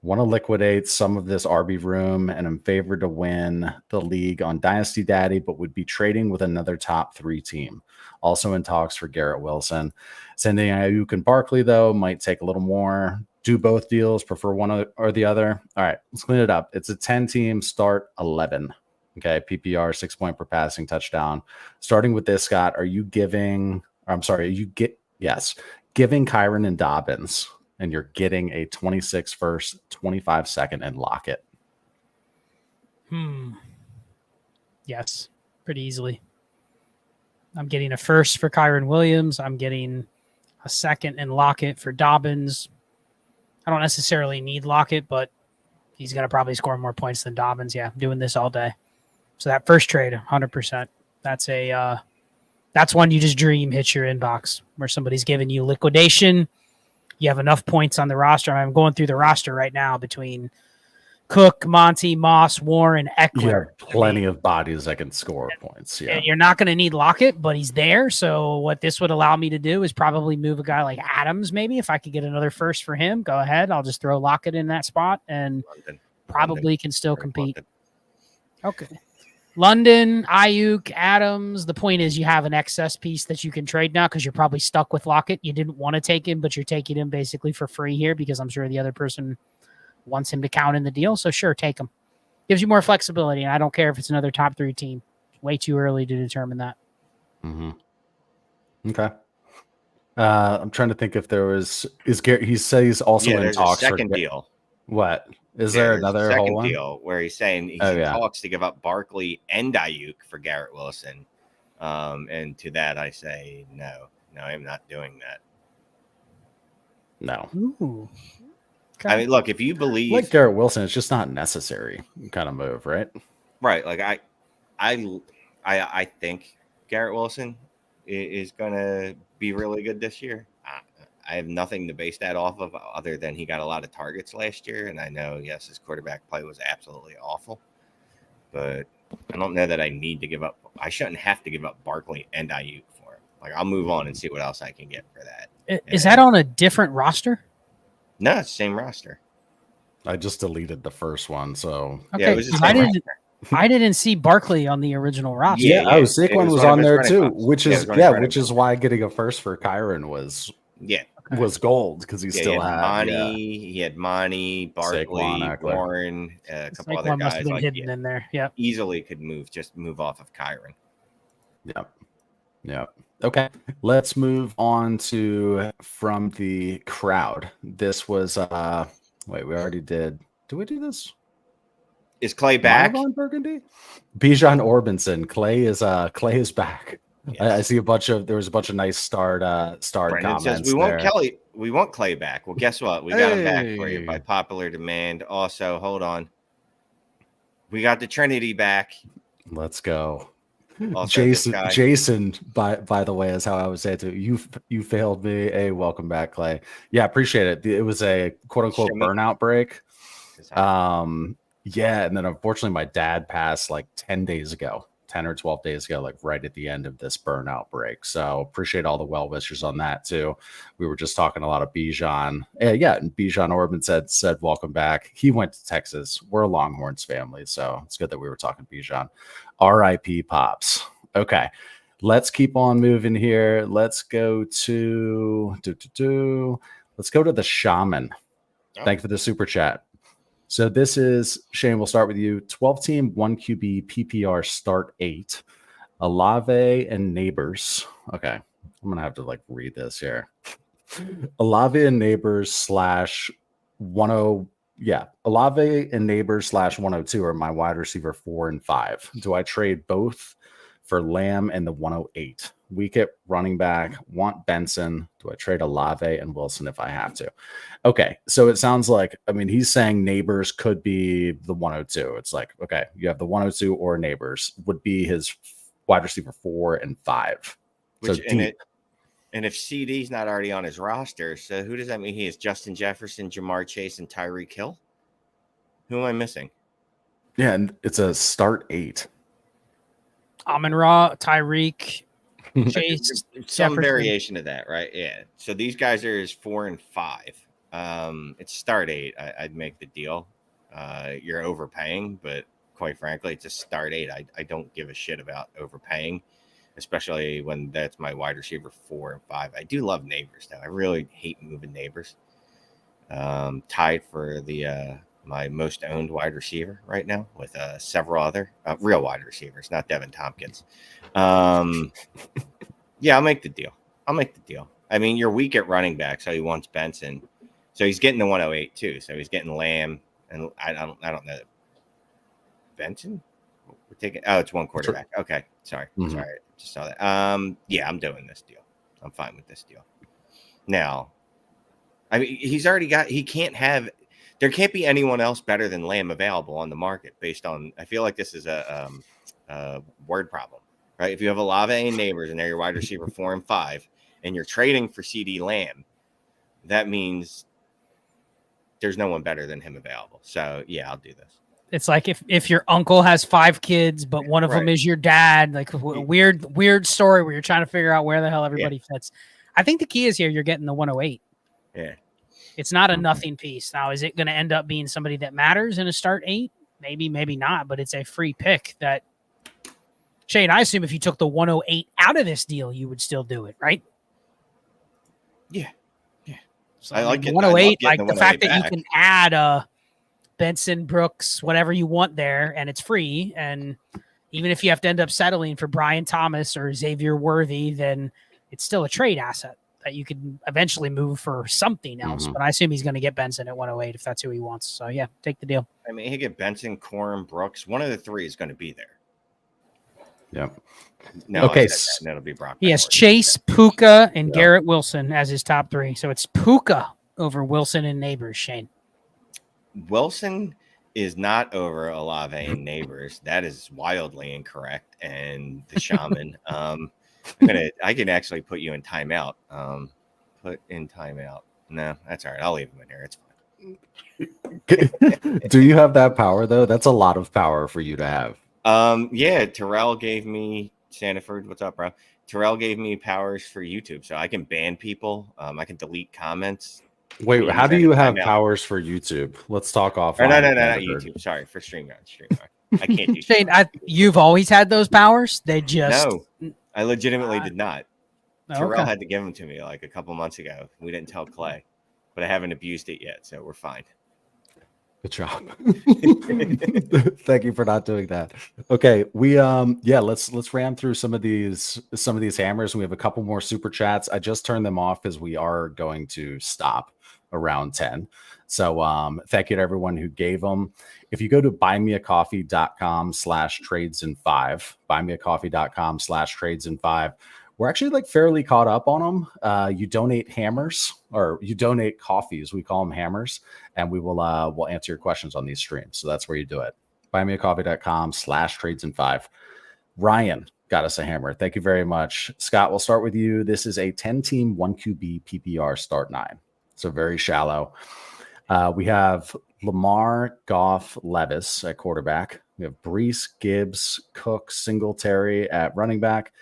Want to liquidate some of this RB room, and I'm favored to win the league on Dynasty Daddy, but would be trading with another top 3 team. Also in talks for Garrett Wilson. Sending Ayuk and Barkley, though, might take a little more. Do both deals, prefer one or the other. All right, let's clean it up. It's a 10-team start 11. Okay, PPR, 6 point per passing touchdown. Starting with this, Scott, are you giving? Giving Kyron and Dobbins, and you're getting a 26 first, 25 second, and lock it. Yes, pretty easily. I'm getting a first for Kyron Williams. I'm getting a second and Lockett for Dobbins. I don't necessarily need Lockett, but he's going to probably score more points than Dobbins. Yeah, I'm doing this all day. So that first trade, 100%. That's one you just dream hits your inbox, where somebody's giving you liquidation. You have enough points on the roster. I'm going through the roster right now between Cook, Monty, Moss, Warren, Eckler. You have plenty of bodies that can score points. Yeah, you're not going to need Lockett, but he's there. So what this would allow me to do is probably move a guy like Adams. Maybe if I could get another first for him, go ahead. I'll just throw Lockett in that spot and probably can still compete. Okay. London, Ayuk, Adams. The point is you have an excess piece that you can trade now because you're probably stuck with Lockett. You didn't want to take him, but you're taking him basically for free here because I'm sure the other person wants him to count in the deal. So sure, take him. Gives you more flexibility, and I don't care if it's another top 3 team. Way too early to determine that. Okay. I'm trying to think if there was Garrett. He says he's also in talks. A second deal. What? Is there another second deal where he's saying he's in talks to give up Barkley and Ayuk for Garrett Wilson? And to that I say no, I'm not doing that. No. Ooh. Okay. I mean, look, if you believe like Garrett Wilson, it's just not necessary kind of move, right? Right. Like I think Garrett Wilson is going to be really good this year. I have nothing to base that off of other than he got a lot of targets last year. And I know, yes, his quarterback play was absolutely awful, but I don't know that I need to give up. I shouldn't have to give up Barkley and Ayuk for him. Like, I'll move on and see what else I can get for that. Is that on a different roster? No, it's the same roster. I just deleted the first one. So okay. Yeah, it was the same roster. I didn't see Barkley on the original roster. Yeah, Saquon was on there too, which is why getting a first for Kyron was gold because he still had Monty. He had Monty, Barkley, Saquon, Warren, a couple Saquon other must guys have been hidden in there. Yeah, easily could move off of Kyron. Yep. Okay, let's move on to from the crowd. This was wait, we already did. Did we do this? Is Clay Live back? on Burgundy? Bijan Orbinson. Clay is back. I Yes. see there was a bunch of nice starred Brendan says comments there. We want Clay back. Well, guess what? We got him back for you by Hey, popular demand. Also, hold on. We got the Trinity back. let's go. Also, this Jason, guy. Jason, by the way, is how I would say it to you. You failed me. Hey, welcome back, Clay. Yeah, appreciate it. It was a quote unquote Shimmy. burnout break. Yeah, and then unfortunately my dad passed like 10 days ago, 10 or 12 days ago, like right at the end of this burnout break. So appreciate all the well wishers on that too. We were just talking a lot of Bijan. Yeah, and Bijan Orban said welcome back. He went to Texas. We're a Longhorns family, so it's good that we were talking Bijan. R.I.P. Pops. Okay. Let's keep on moving here. Let's go to let's go to the Shaman. Thank you for the super chat. So this is Shane. We'll start with you. 12 team, 1 QB PPR start 8. Olave and Neighbors. Okay, I'm gonna have to like read this here. Olave and Neighbors slash 10. Yeah, Olave and Neighbors slash 102 are my wide receiver 4 and 5. Do I trade both for Lamb and the 108? Weak at running back, want Benson. Do I trade Olave and Wilson if I have to? Okay, so it sounds like, I mean, he's saying Neighbors could be the 102. It's like, okay, you have the 102 or Neighbors would be his wide receiver 4 and 5. Which So deep. and if CD's not already on his roster, so who does that mean? He is Justin Jefferson, Jamar Chase, and Tyreek Hill. Who am I missing? Yeah, and it's a start 8. Amon-Ra, Tyreek, Chase, Some Jefferson. variation of that, right? Yeah. So these guys are his 4 and 5. It's start 8. I'd make the deal. You're overpaying, but quite frankly, it's a start 8. I don't give a shit about overpaying, especially when that's my wide receiver 4 and 5. I do love Neighbors though. I really hate moving Neighbors. Tied for the my most owned wide receiver right now with several other real wide receivers, not Devin Tompkins. Yeah, I'll make the deal. I mean, you're weak at running back, so he wants Benson. So he's getting the 108 too. So he's getting Lamb, and I don't know. Benson? We're taking. Oh, it's one quarterback. Okay, sorry, sorry, I just saw that. Yeah, I'm doing this deal. I'm fine with this deal. Now, I mean, he's already got. He can't have. There can't be anyone else better than Lamb available on the market based on. I feel like this is a word problem, right? If you have Olave and Neighbors and they're your wide receiver 4 and 5, and you're trading for CD Lamb, that means there's no one better than him available. So yeah, I'll do this. It's like if your uncle has 5 kids, but one of them is your dad, like a weird story where you're trying to figure out where the hell everybody fits. I think the key is here, you're getting the 108. Yeah. It's not a nothing piece. Now, is it going to end up being somebody that matters in a start 8? Maybe, maybe not, but it's a free pick that Shane, I assume if you took the 108 out of this deal, you would still do it, right? Yeah. Yeah. So, I like it. 108, like the fact that back. you can add Benson, Brooks, whatever you want there, and it's free. And even if you have to end up settling for Brian Thomas or Xavier Worthy, then it's still a trade asset that you could eventually move for something else. But I assume he's going to get Benson at 108 if that's who he wants. So yeah, take the deal. I mean, he get Benson, Corum, Brooks. One of the 3 is going to be there. Yeah. No, okay. And it'll be Brock. He has Chase, Puka, and Garrett Wilson as his top 3. So it's Puka over Wilson and Neighbors, Shane. Wilson is not over Olave and Neighbors. That is wildly incorrect. And the Shaman, I can actually put you in timeout. Put in timeout. No, that's all right. I'll leave him in there. It's fine. Do you have that power though? That's a lot of power for you to have. Yeah, Terrell gave me Sanford. What's up, bro? Terrell gave me powers for YouTube, so I can ban people. I can delete comments. Wait, how do you have powers for YouTube? Let's talk off. No, not YouTube. Sorry, for StreamYard. I can't do Shane, you've always had those powers? They just No, I legitimately did not. Terrell Okay. had to give them to me like a couple months ago. We didn't tell Clay, but I haven't abused it yet, so we're fine. Good job. Thank you for not doing that. Okay, let's ram through some of these hammers. We have a couple more super chats. I just turned them off because we are going to stop around 10. So thank you to everyone who gave them. If you go to buymeacoffee.com/trades-in-5, buymeacoffee.com/trades-in-5, we're actually like fairly caught up on them. You donate hammers or you donate coffees. We call them hammers, and we'll answer your questions on these streams. So that's where you do it. Buymeacoffee.com/trades-in-5. Ryan got us a hammer. Thank you very much. Scott, we'll start with you. This is a 10-team 1QB PPR start 9. So very shallow. We have Lamar, Goff, Levis at quarterback. We have Brees, Gibbs, Cook, Singletary at running back.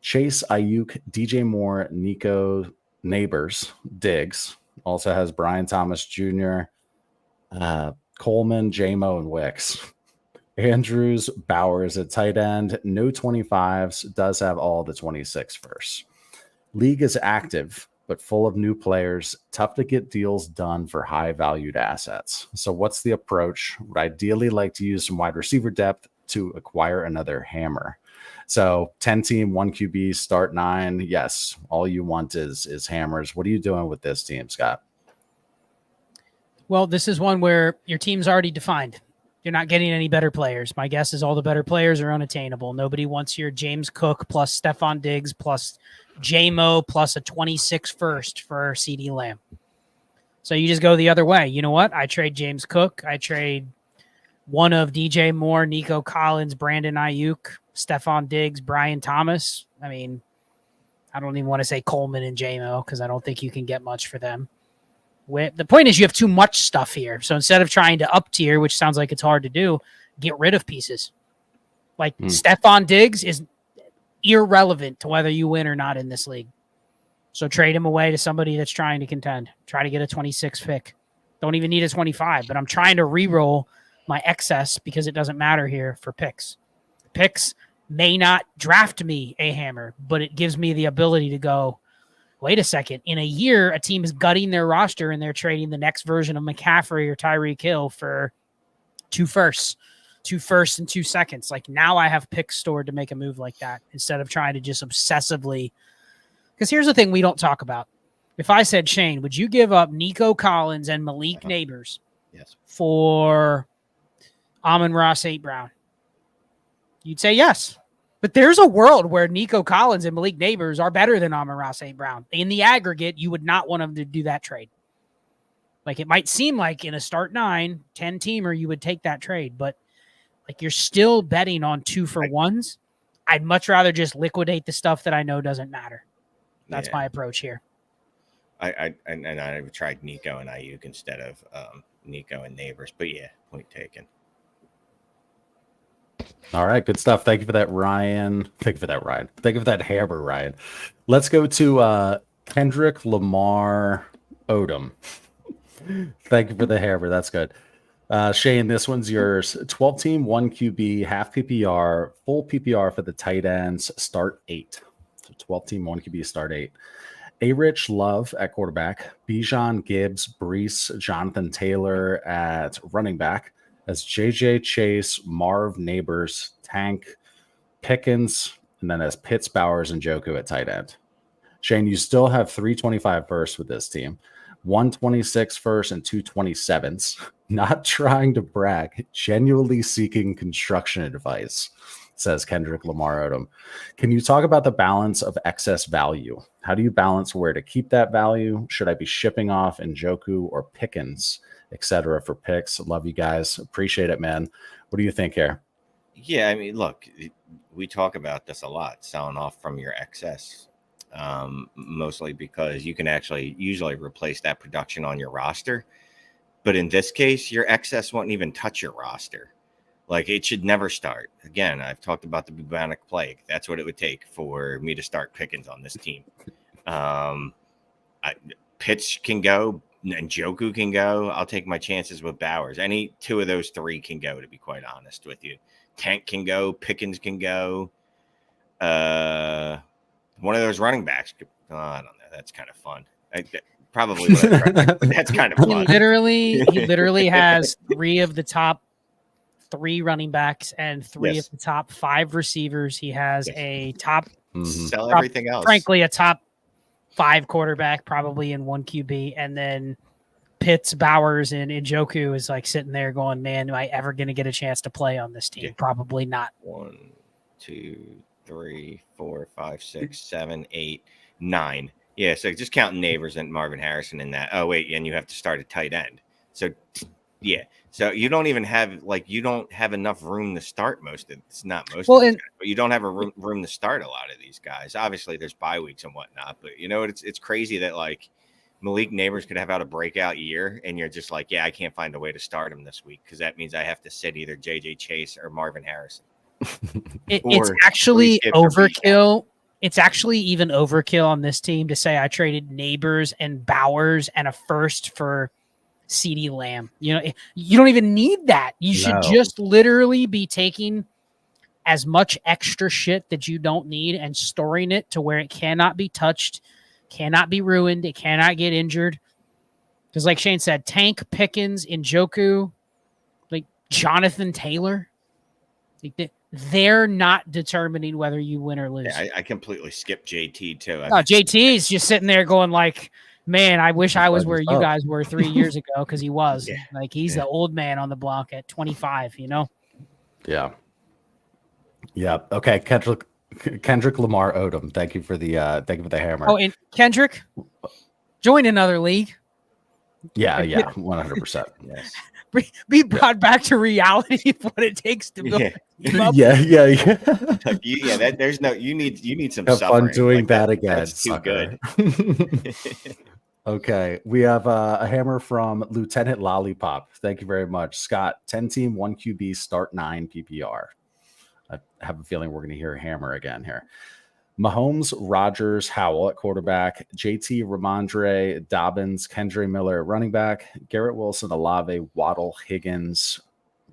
Chase, Ayuk, DJ Moore, Nico, Neighbors, Diggs. Also has Brian Thomas Jr., Coleman, J-Mo, and Wicks. Andrews, Bowers at tight end. No 25s. Does have all the 26 first. League is active, but full of new players. Tough to get deals done for high-valued assets. So what's the approach? Would ideally like to use some wide receiver depth to acquire another hammer. So 10-team, 1QB, start 9. Yes, all you want is hammers. What are you doing with this team, Scott? Well, this is one where your team's already defined. You're not getting any better players. My guess is all the better players are unattainable. Nobody wants your James Cook plus Stephon Diggs plus J-Mo plus a 26 first for CeeDee Lamb. So you just go the other way. You know what? I trade James Cook. I trade one of DJ Moore, Nico Collins, Brandon Ayuk, Stephon Diggs, Brian Thomas. I mean, I don't even want to say Coleman and J-Mo because I don't think you can get much for them. The point is you have too much stuff here. So instead of trying to up tier, which sounds like it's hard to do, get rid of pieces. Like Stephon Diggs is irrelevant to whether you win or not in this league. So trade him away to somebody that's trying to contend. Try to get a 26 pick. Don't even need a 25, but I'm trying to re-roll my excess because it doesn't matter here for picks. Picks may not draft me a hammer, but it gives me the ability to go, wait a second. In a year, a team is gutting their roster and they're trading the next version of McCaffrey or Tyreek Hill for 2 firsts and 2 seconds. Like now I have picks stored to make a move like that instead of trying to just obsessively. Because here's the thing we don't talk about. If I said, Shane, would you give up Nico Collins and Malik Neighbors for Amon-Ra St. Brown? You'd say yes. But there's a world where Nico Collins and Malik Neighbors are better than Amon-Ra St. Brown. In the aggregate, you would not want them to do that trade. Like it might seem like in a start 9, 10-teamer, you would take that trade, but like you're still betting on 2-for-1s. I'd much rather just liquidate the stuff that I know doesn't matter. That's my approach here. I tried Nico and Ayuk instead of Nico and Neighbors, but yeah, point taken. All right, good stuff. Thank you for that, Ryan. Thank you for that hammer, Ryan. Let's go to Kendrick Lamar Odom. Thank you for the hammer. That's good. Shane, this one's yours. 12-team, 1QB, half PPR, full PPR for the tight ends, start 8. So 12-team, 1QB, start 8. A-Rich Love at quarterback, Bijan, Gibbs, Brees, Jonathan Taylor at running back, as JJ Chase, Marv, Neighbors, Tank, Pickens, and then as Pitts, Bowers, and Joku at tight end. Shane, you still have 325 first with this team, 126 first and 227s. Not trying to brag, genuinely seeking construction advice, says Kendrick Lamar Odom. Can you talk about the balance of excess value? How do you balance where to keep that value? Should I be shipping off Njoku or Pickens, etc. for picks? Love you guys. Appreciate it, man. What do you think here? Yeah, I mean, look, we talk about this a lot, selling off from your excess, mostly because you can actually usually replace that production on your roster. But in this case, your excess won't even touch your roster. Like it should never start. Again, I've talked about the bubonic plague. That's what it would take for me to start Pickens on this team. Pitts can go and Joku can go. I'll take my chances with Bowers. Any 2 of those 3 can go, to be quite honest with you. Tank can go. Pickens can go. One of those running backs. I don't know. That's kind of fun. probably what I tried. But that's kind of He fun. literally has 3 of the top 3 running backs and 3 Yes. of the top 5 receivers. He has Yes. a top, Sell everything else. frankly, a top 5 quarterback, probably in 1 QB, and then Pitts, Bowers, and Njoku is like sitting there going, "Man, am I ever going to get a chance to play on this team? Yeah. Probably not." 1, 2, 3, 4, 5, 6, 7, 8, 9. Yeah, so just counting Neighbors and Marvin Harrison in that. Oh wait, and you have to start a tight end. So yeah, so you don't even have you don't have enough room to start most of it's not most of these guys, but you don't have a room to start a lot of these guys. Obviously, there's bye weeks and whatnot, but you know it's crazy that Malik Neighbors could have had a breakout year, and you're just like, yeah, I can't find a way to start him this week because that means I have to sit either JJ Chase or Marvin Harrison. It's actually overkill. It's actually even overkill on this team to say I traded Neighbors and Bowers and a first for CeeDee Lamb. You know, you don't even need that. You should just literally be taking as much extra shit that you don't need and storing it to where it cannot be touched, cannot be ruined, it cannot get injured. Because like Shane said, Tank, Pickens, Njoku, like Jonathan Taylor, they're not determining whether you win or lose. Yeah, I completely skipped JT too. JT is just sitting there going like, man, I wish I was where you guys were 3 years ago, because he was. Yeah. He's the old man on the block at 25, you know? Yeah. Yeah. Okay. Kendrick Lamar Odom. Thank you for the hammer. Oh, and Kendrick, join another league. Yeah. 100%. Yes. Be brought back to reality of what it takes to build. Yeah. There's no. You need some have suffering. fun doing that again. That's too good. Okay, we have a hammer from Lieutenant Lollipop. Thank you very much, Scott. 10-team, 1 QB, start 9 PPR. I have a feeling we're going to hear a hammer again here. Mahomes, Rodgers, Howell at quarterback, JT, Ramondre, Dobbins, Kendre Miller at running back, Garrett Wilson, Olave, Waddle, Higgins,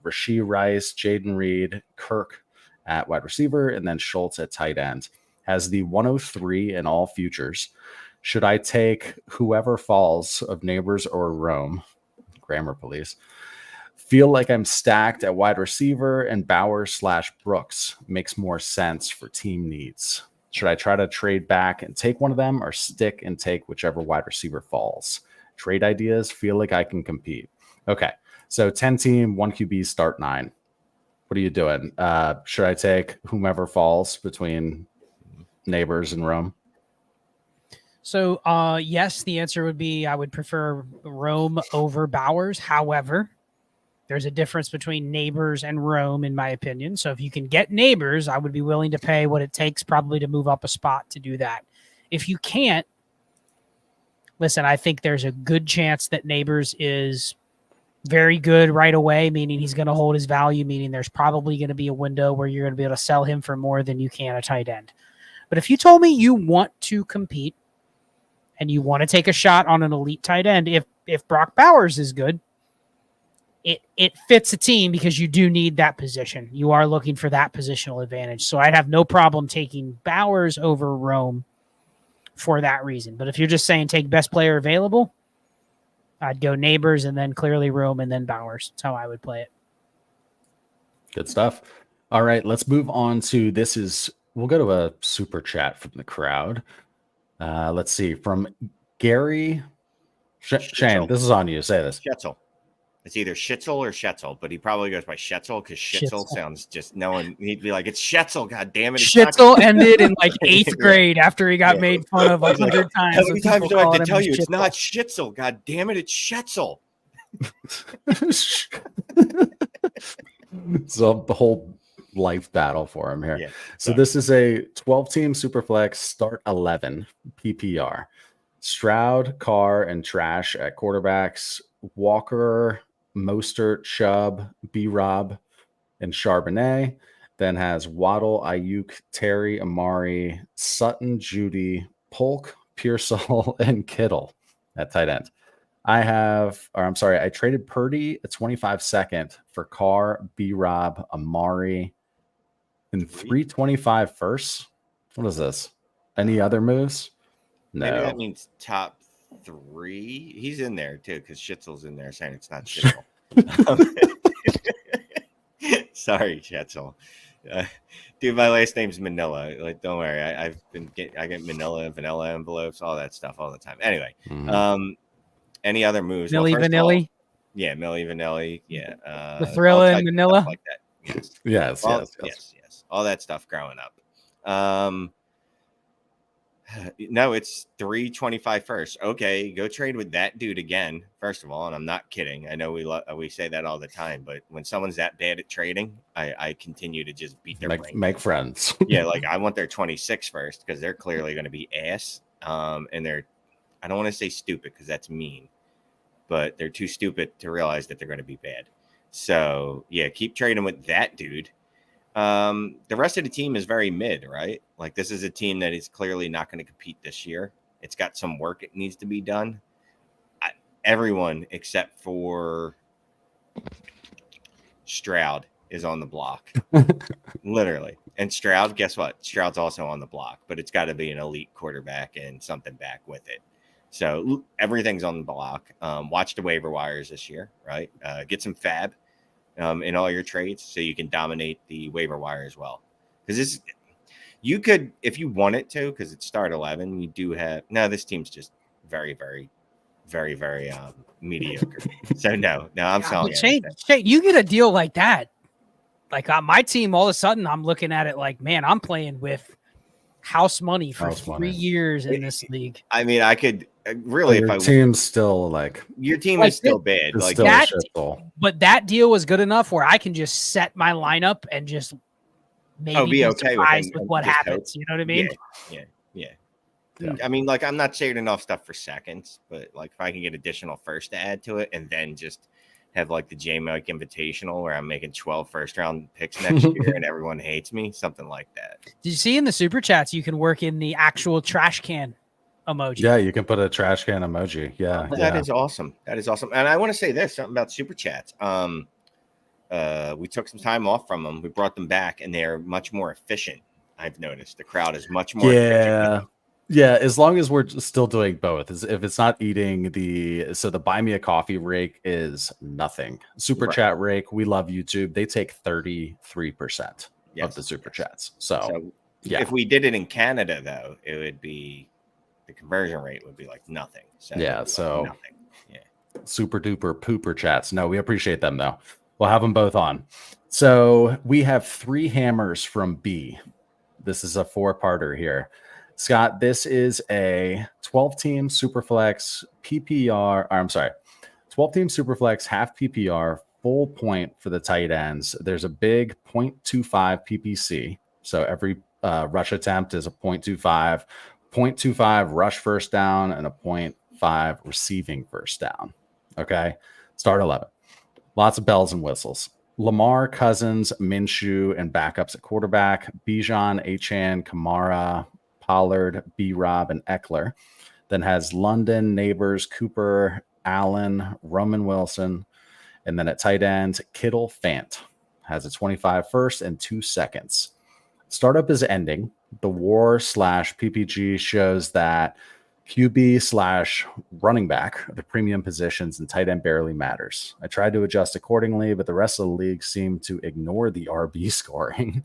Rashee Rice, Jaden Reed, Kirk at wide receiver, and then Schultz at tight end. Has the 103 in all futures. Should I take whoever falls of Neighbors or Rome? Grammar police. Feel like I'm stacked at wide receiver, and Bowers/Brooks makes more sense for team needs. Should I try to trade back and take one of them, or stick and take whichever wide receiver falls? Trade ideas, feel like I can compete. Okay, so 10-team, 1 QB, start 9. What are you doing? Should I take whomever falls between Neighbors and Rome? So, yes, the answer would be I would prefer Rome over Bowers. However, there's a difference between Neighbors and Rome, in my opinion. So if you can get Neighbors, I would be willing to pay what it takes probably to move up a spot to do that. If you can't, listen, I think there's a good chance that Neighbors is very good right away, meaning he's going to hold his value, meaning there's probably going to be a window where you're going to be able to sell him for more than you can a tight end. But if you told me you want to compete and you want to take a shot on an elite tight end, if Brock Bowers is good, it fits a team because you do need that position. You are looking for that positional advantage. So I'd have no problem taking Bowers over Rome for that reason. But if you're just saying take best player available, I'd go Neighbors and then clearly Rome and then Bowers. That's how I would play it. Good stuff. All right, let's move on to we'll go to a super chat from the crowd. Let's see, from Gary. Shane, this is on you. Say this. Schetzel. It's either Schitzel or Schetzel, but he probably goes by Schetzel because Schetzel sounds just he'd be like, it's Schetzel, god damn it. Schetzel ended in like 8th grade after he got made fun of 100 times. How many times do I have to tell you it's not Schetzel? God damn it, it's Schetzel. So the whole life battle for him here. Yeah, so this is a 12-team Superflex start 11 PPR. Stroud, Carr, and Trash at quarterbacks. Walker, Mostert, Chubb, B-Rob, and Charbonnet. Then has Waddle, Ayuk, Terry, Amari, Sutton, Judy, Polk, Pearsall, and Kittle at tight end. I traded Purdy a 25-second for Carr, B-Rob, Amari, and 325 firsts. What is this? Any other moves? No. Maybe that means top 3. He's in there too because Schitzel's in there saying it's not Schitzel. Sorry, Schitzel. Dude, my last name's Manila. Like, don't worry. I get Manila, vanilla envelopes, all that stuff all the time. Anyway, any other moves? Milli Well, Vanilli? Yeah, Milli Vanilli. Yeah. The Thrilla all and types of Manila? stuff like that. Yes, Yes. All that stuff growing up. No, it's 325 first. Okay, go trade with that dude again. First of all, and I'm not kidding. I know we say that all the time, but when someone's that bad at trading, I continue to just beat their brain. Make friends. Yeah, like I want their 26 first because they're clearly going to be ass. And I don't want to say stupid because that's mean, but they're too stupid to realize that they're going to be bad. So yeah, keep trading with that dude. The rest of the team is very mid, right? Like this is a team that is clearly not going to compete this year. It's got some work it needs to be done. Everyone except for Stroud is on the block, literally. And Stroud, guess what? Stroud's also on the block, but it's got to be an elite quarterback and something back with it. So everything's on the block. Watch the waiver wires this year, right? Get some fab in all your trades so you can dominate the waiver wire as well. Because you could, if you wanted to, because it's start 11, you do have, no, this team's just very, very, very, very mediocre. So no, I'm selling it. Shane, you get a deal like that. Like on my team, all of a sudden I'm looking at it like, man, I'm playing with house money for 3 years in this league. I mean, I could really, if your team's still like your team is still bad. Like still that, but that deal was good enough where I can just set my lineup and just maybe be okay with what happens. Hope. You know what I mean? Yeah. I mean, like I'm not trading off stuff for seconds, but like if I can get additional first to add to it, and then just have like the J-Mike Invitational where I'm making 12 first-round picks next year and everyone hates me, something like that. Did you see in the super chats you can work in the actual trash can emoji? Yeah, you can put a trash can emoji. Yeah, that is awesome. That is awesome. And I want to say this something about super chats. We took some time off from them. We brought them back, and they are much more efficient. I've noticed the crowd is much more efficient. Yeah, as long as we're still doing both. If it's not eating the buy me a coffee rake is nothing. Super chat rake, we love YouTube. They take 33% of the super chats. So yeah. If we did it in Canada though, it would be the conversion rate would be like nothing. So yeah, so nothing. Yeah. Super duper pooper chats. No, we appreciate them though. We'll have them both on. So we have 3 hammers from B. This is a 4-parter here. Scott, this is a 12-team Superflex PPR. 12-team Superflex half PPR, full point for the tight ends. There's a big 0.25 PPC. So every rush attempt is a 0.25. 0.25 rush first down and a 0.5 receiving first down. Okay. Start 11. Lots of bells and whistles. Lamar, Cousins, Minshew, and backups at quarterback. Bijan, Achane, Kamara, Pollard, B-Rob, and Eckler. Then has London, Neighbors, Cooper, Allen, Roman Wilson. And then at tight end, Kittle, Fant. Has a 25 first and 2 seconds. Startup is ending. The war/PPG shows that QB/running back are the premium positions and tight end barely matters. I tried to adjust accordingly, but the rest of the league seemed to ignore the RB scoring.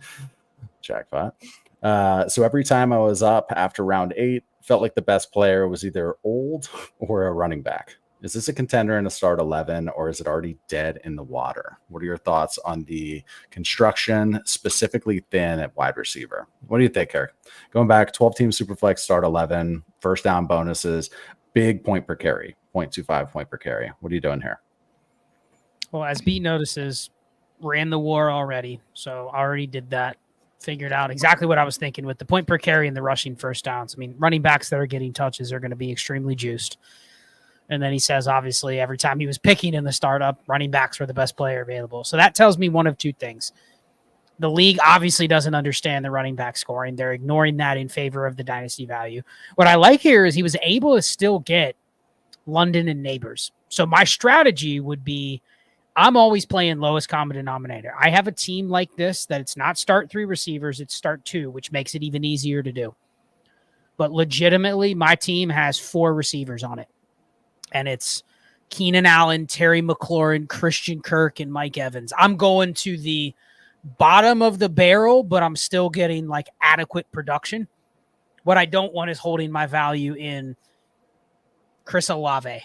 Jackpot. So every time I was up after round 8, felt like the best player was either old or a running back. Is this a contender in a start 11, or is it already dead in the water? What are your thoughts on the construction, specifically thin at wide receiver? What do you think, Eric? Going back, 12-team Superflex start 11, first down bonuses, big point per carry, 0.25 point per carry. What are you doing here? Well, as Beat notices, ran the war already, so already did that. Figured out exactly what I was thinking with the point per carry and the rushing first downs. I mean, running backs that are getting touches are going to be extremely juiced. And then he says, obviously, every time he was picking in the startup, running backs were the best player available. So that tells me one of 2 things. The league obviously doesn't understand the running back scoring. They're ignoring that in favor of the dynasty value. What I like here is he was able to still get London and Neighbors. So my strategy would be, I'm always playing lowest common denominator. I have a team like this that it's not start 3 receivers, it's start 2, which makes it even easier to do. But legitimately, my team has 4 receivers on it. and it's Keenan Allen, Terry McLaurin, Christian Kirk, and Mike Evans. I'm going to the bottom of the barrel, but I'm still getting like adequate production. What I don't want is holding my value in Chris Olave,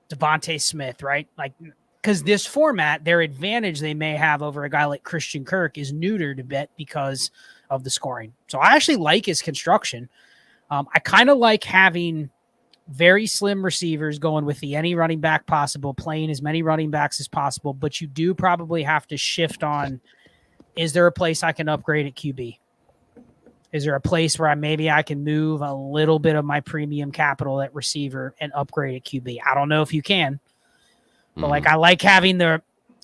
Devontae Smith, right? Like, because this format, their advantage they may have over a guy like Christian Kirk is neutered a bit because of the scoring. So I actually like his construction. I kind of like having very slim receivers going with the any running back possible, playing as many running backs as possible, but you do probably have to shift on, is there a place I can upgrade at QB? Is there a place where maybe I can move a little bit of my premium capital at receiver and upgrade at QB? I don't know if you can, but like, I like having the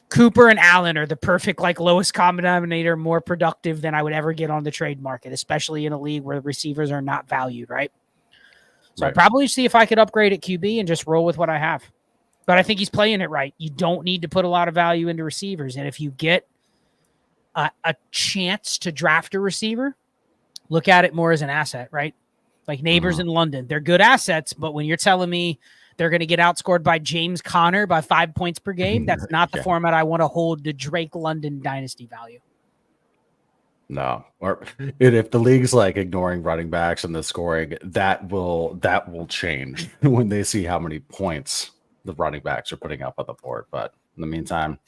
Cooper and Allen are the perfect, like, lowest common denominator, more productive than I would ever get on the trade market, especially in a league where the receivers are not valued, right? So I'd probably see if I could upgrade at QB and just roll with what I have. But I think he's playing it right. You don't need to put a lot of value into receivers. And if you get a chance to draft a receiver, look at it more as an asset, right? Like Neighbors in London. They're good assets, but when you're telling me they're going to get outscored by James Conner by 5 points per game, that's not the format I want to hold the Drake London dynasty value. No, or if the league's like ignoring running backs and the scoring, that will change when they see how many points the running backs are putting up on the board. But in the meantime,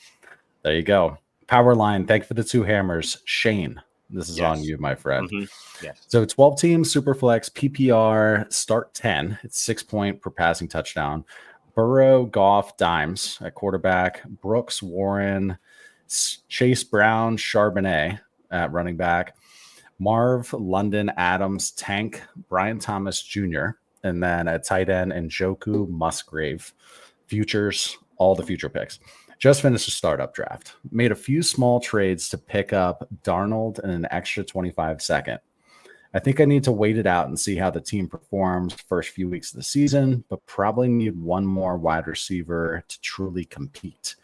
there you go. Power line. Thank you for the 2 hammers, Shane. This is on you, my friend. Yes. So 12 teams, Superflex, PPR, start 10. It's 6 point per passing touchdown. Burrow, Goff, Dimes at quarterback. Brooks, Warren, Chase Brown, Charbonnet at running back. Marv, London, Adams, Tank, Brian Thomas Jr., and then at tight end, Njoku, Musgrave. Futures, all the future picks. Just finished a startup draft. Made a few small trades to pick up Darnold and an extra 25 second. I think I need to wait it out and see how the team performs first few weeks of the season, but probably need one more wide receiver to truly compete.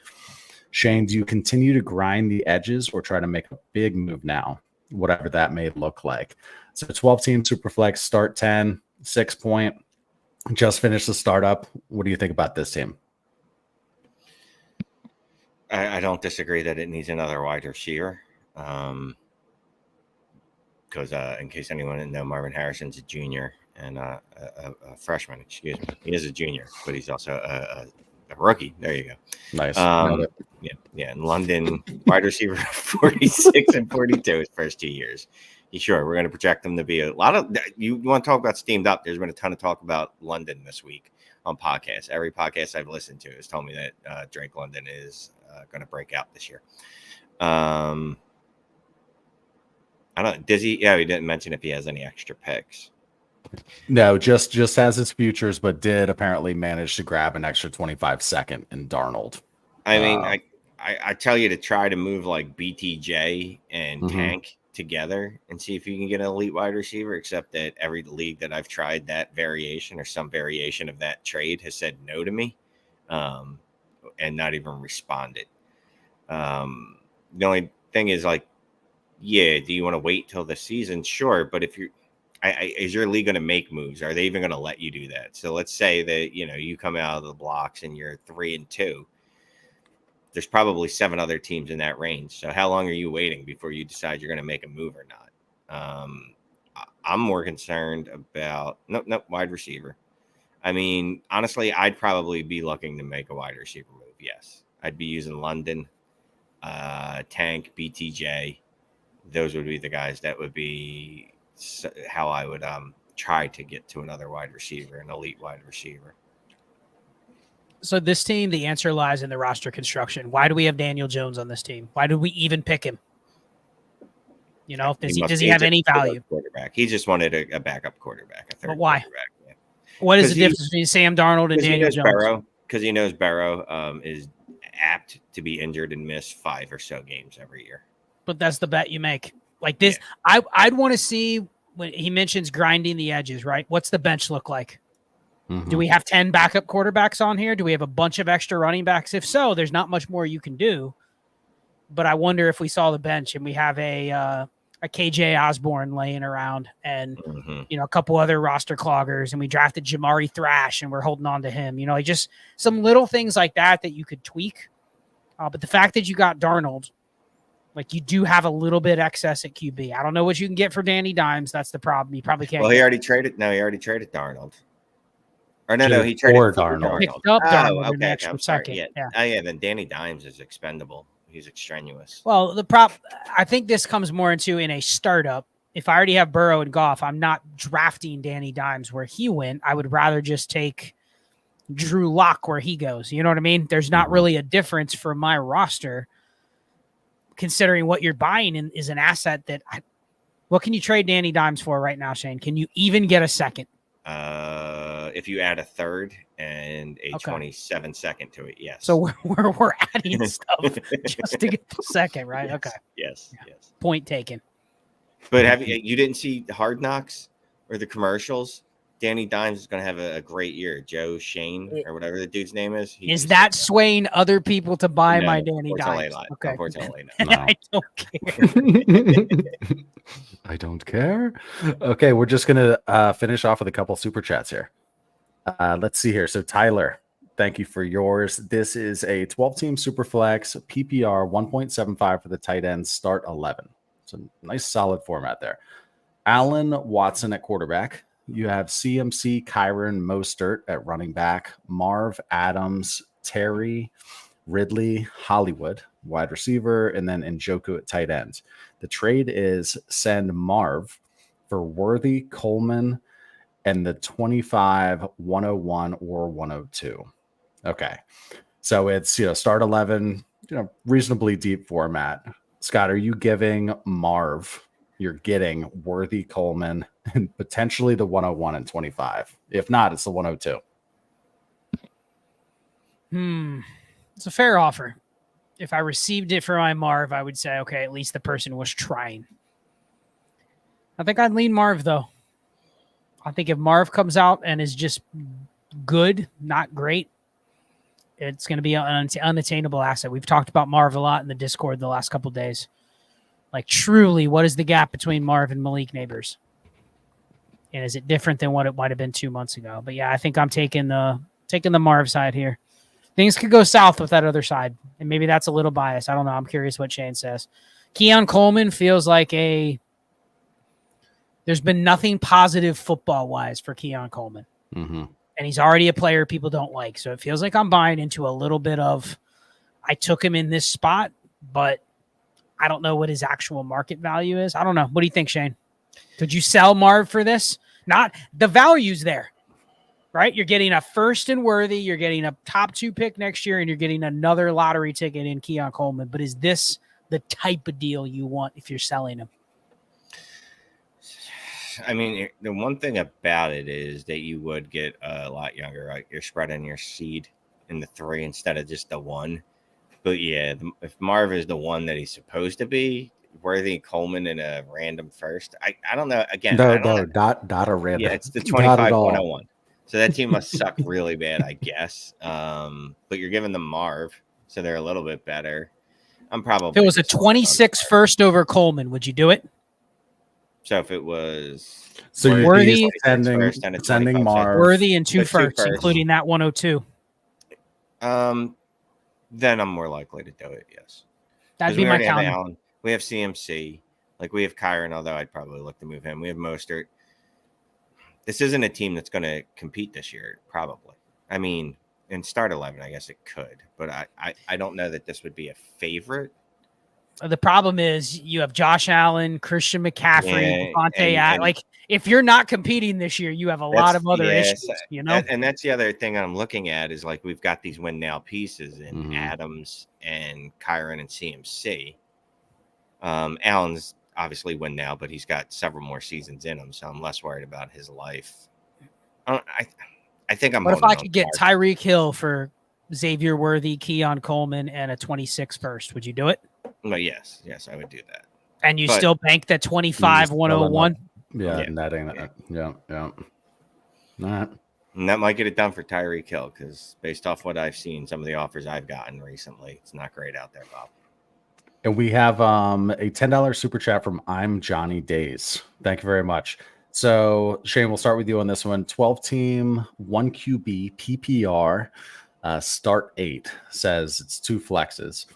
Shane, do you continue to grind the edges or try to make a big move now, whatever that may look like? So 12 team Superflex, start 10, 6 point, just finished the startup. What do you think about this team? I don't disagree that it needs another wide receiver. Because in case anyone didn't know, Marvin Harrison's a junior and a freshman. Excuse me, he is a junior, but he's also a rookie. There you go. Nice. Yeah. In London, wide receiver 46 and 42 his first 2 years. Sure, we're going to project them to be a lot of. You want to talk about steamed up? There's been a ton of talk about London this week on podcasts. Every podcast I've listened to has told me that Drake London is going to break out this year. I don't. Does he? Yeah, he didn't mention if he has any extra picks. No, just has his futures, but did apparently manage to grab an extra 25 second in Darnold. I mean, I tell you to try to move like BTJ and Tank together and see if you can get an elite wide receiver, except that every league that I've tried that variation or some variation of that trade has said no to me and not even responded. The only thing is like, yeah, do you want to wait till the season? Sure. But if you're, is your league going to make moves? Are they even going to let you do that? So let's say that, you come out of the blocks and you're 3-2. There's probably 7 other teams in that range. So how long are you waiting before you decide you're going to make a move or not? I'm more concerned about wide receiver. I mean, honestly, I'd probably be looking to make a wide receiver move. Yes, I'd be using London, Tank, BTJ. Those would be the guys that would be how I would try to get to another wide receiver, an elite wide receiver. So this team, the answer lies in the roster construction. Why do we have Daniel Jones on this team? Why did we even pick him? Does he have any value? Quarterback. He just wanted a backup quarterback. But why? Yeah. What is the difference between Sam Darnold and Daniel Jones? Because he knows Burrow is apt to be injured and miss 5 or so games every year. But that's the bet you make. Like this, yeah. I'd want to see when he mentions grinding the edges, right? What's the bench look like? Do we have 10 backup quarterbacks on here? Do we have a bunch of extra running backs? If so, there's not much more you can do. But I wonder if we saw the bench and we have a a KJ Osborne laying around and, Mhm. a couple other roster cloggers, and we drafted Jamari Thrash and we're holding on to him, like just some little things like that you could tweak. But the fact that you got Darnold, like you do have a little bit excess at QB. I don't know what you can get for Danny Dimes. That's the problem. You probably can't. Well, he already traded. No, he already traded Darnold. Or no, he traded for for Darnold. Picked up Darnold in an okay. extra I'm sorry. second. Yeah. Yeah. Oh, yeah. Then Danny Dimes is expendable. He's extraneous. Well, I think this comes more into in a startup. If I already have Burrow and Goff, I'm not drafting Danny Dimes where he went. I would rather just take Drew Lock where he goes. You know what I mean? There's not really a difference for my roster, considering what you're buying is an asset that what can you trade Danny Dimes for right now, Shane? Can you even get a second? If you add a third and a 27-second to it, yes. So we're adding stuff just to get the second, right? Yes, okay. Yes. Yeah. Yes. Point taken. But you didn't see Hard Knocks or the commercials? Danny Dimes is going to have a great year. Joe Shane or whatever the dude's name is. Is that swaying other people to buy my Danny Dimes? Okay. Unfortunately, no. I don't care. I don't care. Okay, we're just going to finish off with a couple super chats here. Let's see here. So Tyler, thank you for yours. This is a 12-team super flex PPR 1.75 for the tight end, start 11. It's a nice solid format there. Allen Watson at quarterback. You have CMC, Kyron Mostert at running back, Marv Adams, Terry, Ridley, Hollywood, wide receiver, and then Njoku at tight end. The trade is send Marv for Worthy, Coleman, and the 25, 101, or 102. Okay. So it's, start 11, reasonably deep format. Scott, are you giving Marv? You're getting Worthy, Coleman, and potentially the 101 and 25. If not, it's the 102. It's a fair offer. If I received it for my Marv, I would say, okay, at least the person was trying. I think I'd lean Marv, though. I think if Marv comes out and is just good, not great, it's going to be an unattainable asset. We've talked about Marv a lot in the Discord the last couple of days. Like, truly, what is the gap between Marv and Malik Neighbors? And is it different than what it might have been 2 months ago? But yeah, I think I'm taking the Marv side here. Things could go south with that other side, and maybe that's a little biased. I don't know. I'm curious what Shane says. Keon Coleman feels like there's been nothing positive football-wise for Keon Coleman. Mm-hmm. And he's already a player people don't like. So it feels like I'm buying into a little bit of, I took him in this spot, but I don't know what his actual market value is. I don't know. What do you think, Shane? Could you sell Marv for this? Not the value's there, right? You're getting a first and Worthy. You're getting a top 2 pick next year, and you're getting another lottery ticket in Keon Coleman. But is this the type of deal you want if you're selling him? I mean, the one thing about it is that you would get a lot younger, right? You're spreading your seed in the 3 instead of just the 1. But yeah, if Marv is the one that he's supposed to be, Worthy, Coleman in a random first, I don't know. Again, not a random. Yeah, it's the 25-101. So that team must suck really bad, I guess. But you're giving them Marv, so they're a little bit better. I'm probably. If it was a 26 first over Coleman, would you do it? So if it was Worthy sending Marv, Worthy and 2 firsts, including that 102. Then I'm more likely to do it. Yes, that'd be my count. We have CMC, like we have Kyron, although I'd probably look to move him. We have Mostert. This isn't a team that's going to compete this year, probably. I mean, in start 11, I guess it could, but I don't know that this would be a favorite. The problem is you have Josh Allen, Christian McCaffrey, Devontae. Like, if you're not competing this year, you have a lot of other issues, and that's the other thing I'm looking at is like we've got these win now pieces in Adams and Kyron and CMC. Allen's obviously win now, but he's got several more seasons in him, so I'm less worried about his life. I think I'm. What if I could get Tyreek Hill for Xavier Worthy, Keon Coleman, and a 26 first? Would you do it? Well, yes, I would do that. And you still bank that 25-101? Yeah, netting that. Yeah. All right. And that might get it done for Tyreek Hill because based off what I've seen, some of the offers I've gotten recently, it's not great out there, Bob. And we have a $10 super chat from I'm Johnny Days. Thank you very much. So Shane, we'll start with you on this one. 12 team, 1 QB, PPR, start 8 says it's 2 flexes.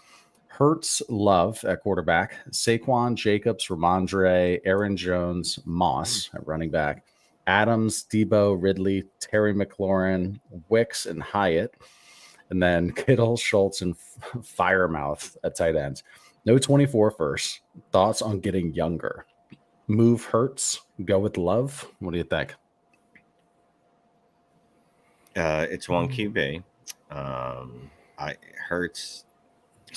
Hurts, Love at quarterback, Saquon, Jacobs, Ramondre, Aaron Jones, Moss at running back, Adams, Debo, Ridley, Terry McLaurin, Wicks, and Hyatt, and then Kittle, Schultz, and Firemouth at tight ends. No 24 first. Thoughts on getting younger? Move Hurts, go with Love. What do you think? It's 1 QB. Hurts.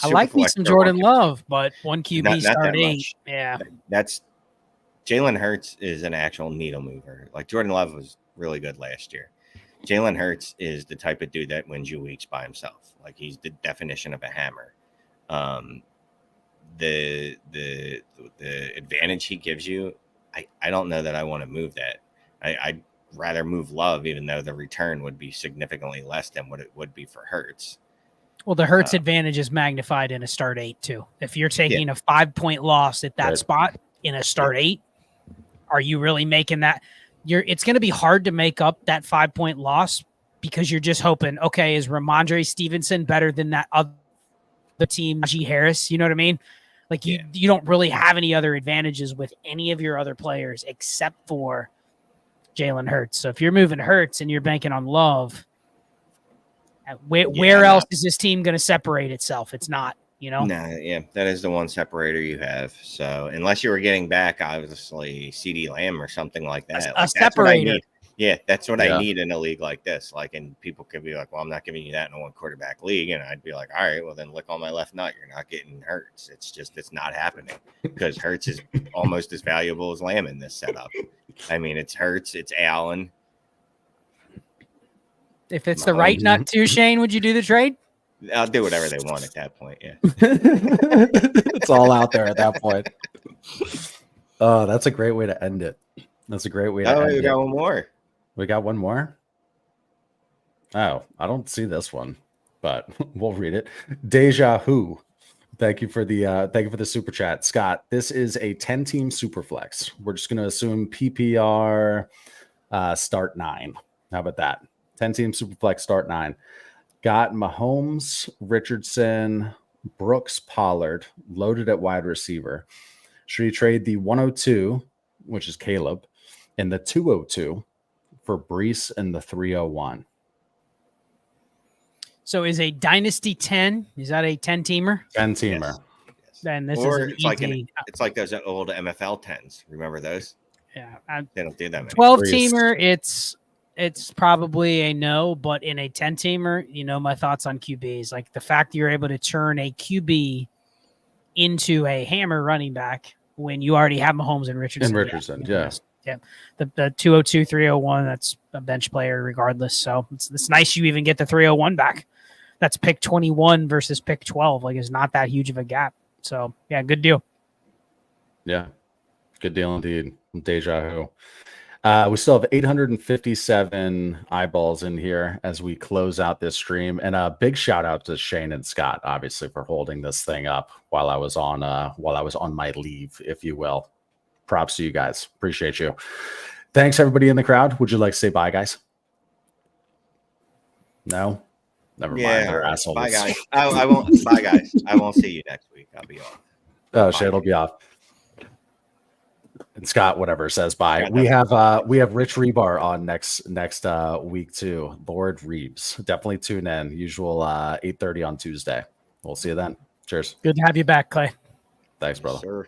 I like me some Jordan Love, but 1 QB not start that 8. much. Yeah. That's Jalen Hurts is an actual needle mover. Like Jordan Love was really good last year. Jalen Hurts is the type of dude that wins you weeks by himself. Like he's the definition of a hammer. The advantage he gives you, I don't know that I want to move that. I'd rather move Love, even though the return would be significantly less than what it would be for Hurts. Well, the Hurts advantage is magnified in a start 8 too. If you're taking a 5-point loss at that spot in a start 8, are you really making that? It's going to be hard to make up that 5-point loss because you're just hoping, okay, is Ramondre Stevenson better than that other team, G. Harris? You know what I mean? Like you don't really have any other advantages with any of your other players except for Jalen Hurts. So if you're moving Hurts and you're banking on Love, where else is this team going to separate itself? It's not, you know? That is the one separator you have. So unless you were getting back, obviously, CD Lamb or something like that. A separator. That's what I need in a league like this. Like, and people could be like, well, I'm not giving you that in a 1 quarterback league. And I'd be like, all right, well, then lick on my left nut. You're not getting Hurts. It's not happening because Hurts is almost as valuable as Lamb in this setup. I mean, it's Hurts, it's Allen. If it's the right nut too, Shane, would you do the trade? I'll do whatever they want at that point. Yeah. It's all out there at that point. Oh, that's a great way to end it. That's a great way to end it. We got one more. We got one more? Oh, I don't see this one, but we'll read it. Deja Who. Thank you for the super chat. Scott, this is a 10-team super flex. We're just going to assume PPR start 9. How about that? 10-team super flex start 9. Got Mahomes, Richardson, Brooks, Pollard loaded at wide receiver. Should you trade the 102, which is Caleb, and the 202 for Brees and the 301? So is a Dynasty 10? Is that a 10-teamer? 10-teamer. Yes. Then this or is it's like those old MFL 10s. Remember those? Yeah. They don't do that many. 12-teamer, it's probably a no, but in a 10-teamer, you know my thoughts on QBs. Like the fact that you're able to turn a QB into a hammer running back when you already have Mahomes and Richardson. Yeah. The 202, 301, that's a bench player regardless. So it's nice you even get the 301 back. That's pick 21 versus pick 12. Like it's not that huge of a gap. So yeah, good deal. Yeah, good deal indeed. Deja Who. We still have 857 eyeballs in here as we close out this stream, and a big shout out to Shane and Scott, obviously, for holding this thing up while I was on my leave, if you will. Props to you guys. Appreciate you. Thanks everybody in the crowd. Would you like to say bye, guys? No, never mind. They're assholes. Bye guys. I won't. Bye guys. I won't see you next week. I'll be off. Oh shit, it'll be off. And Scott, whatever, says bye. We have Rich Rebar on next week too. Lord Reeves. Definitely tune in. Usual 8:30 on Tuesday. We'll see you then. Cheers. Good to have you back, Clay. Thanks, brother. Yes, sir.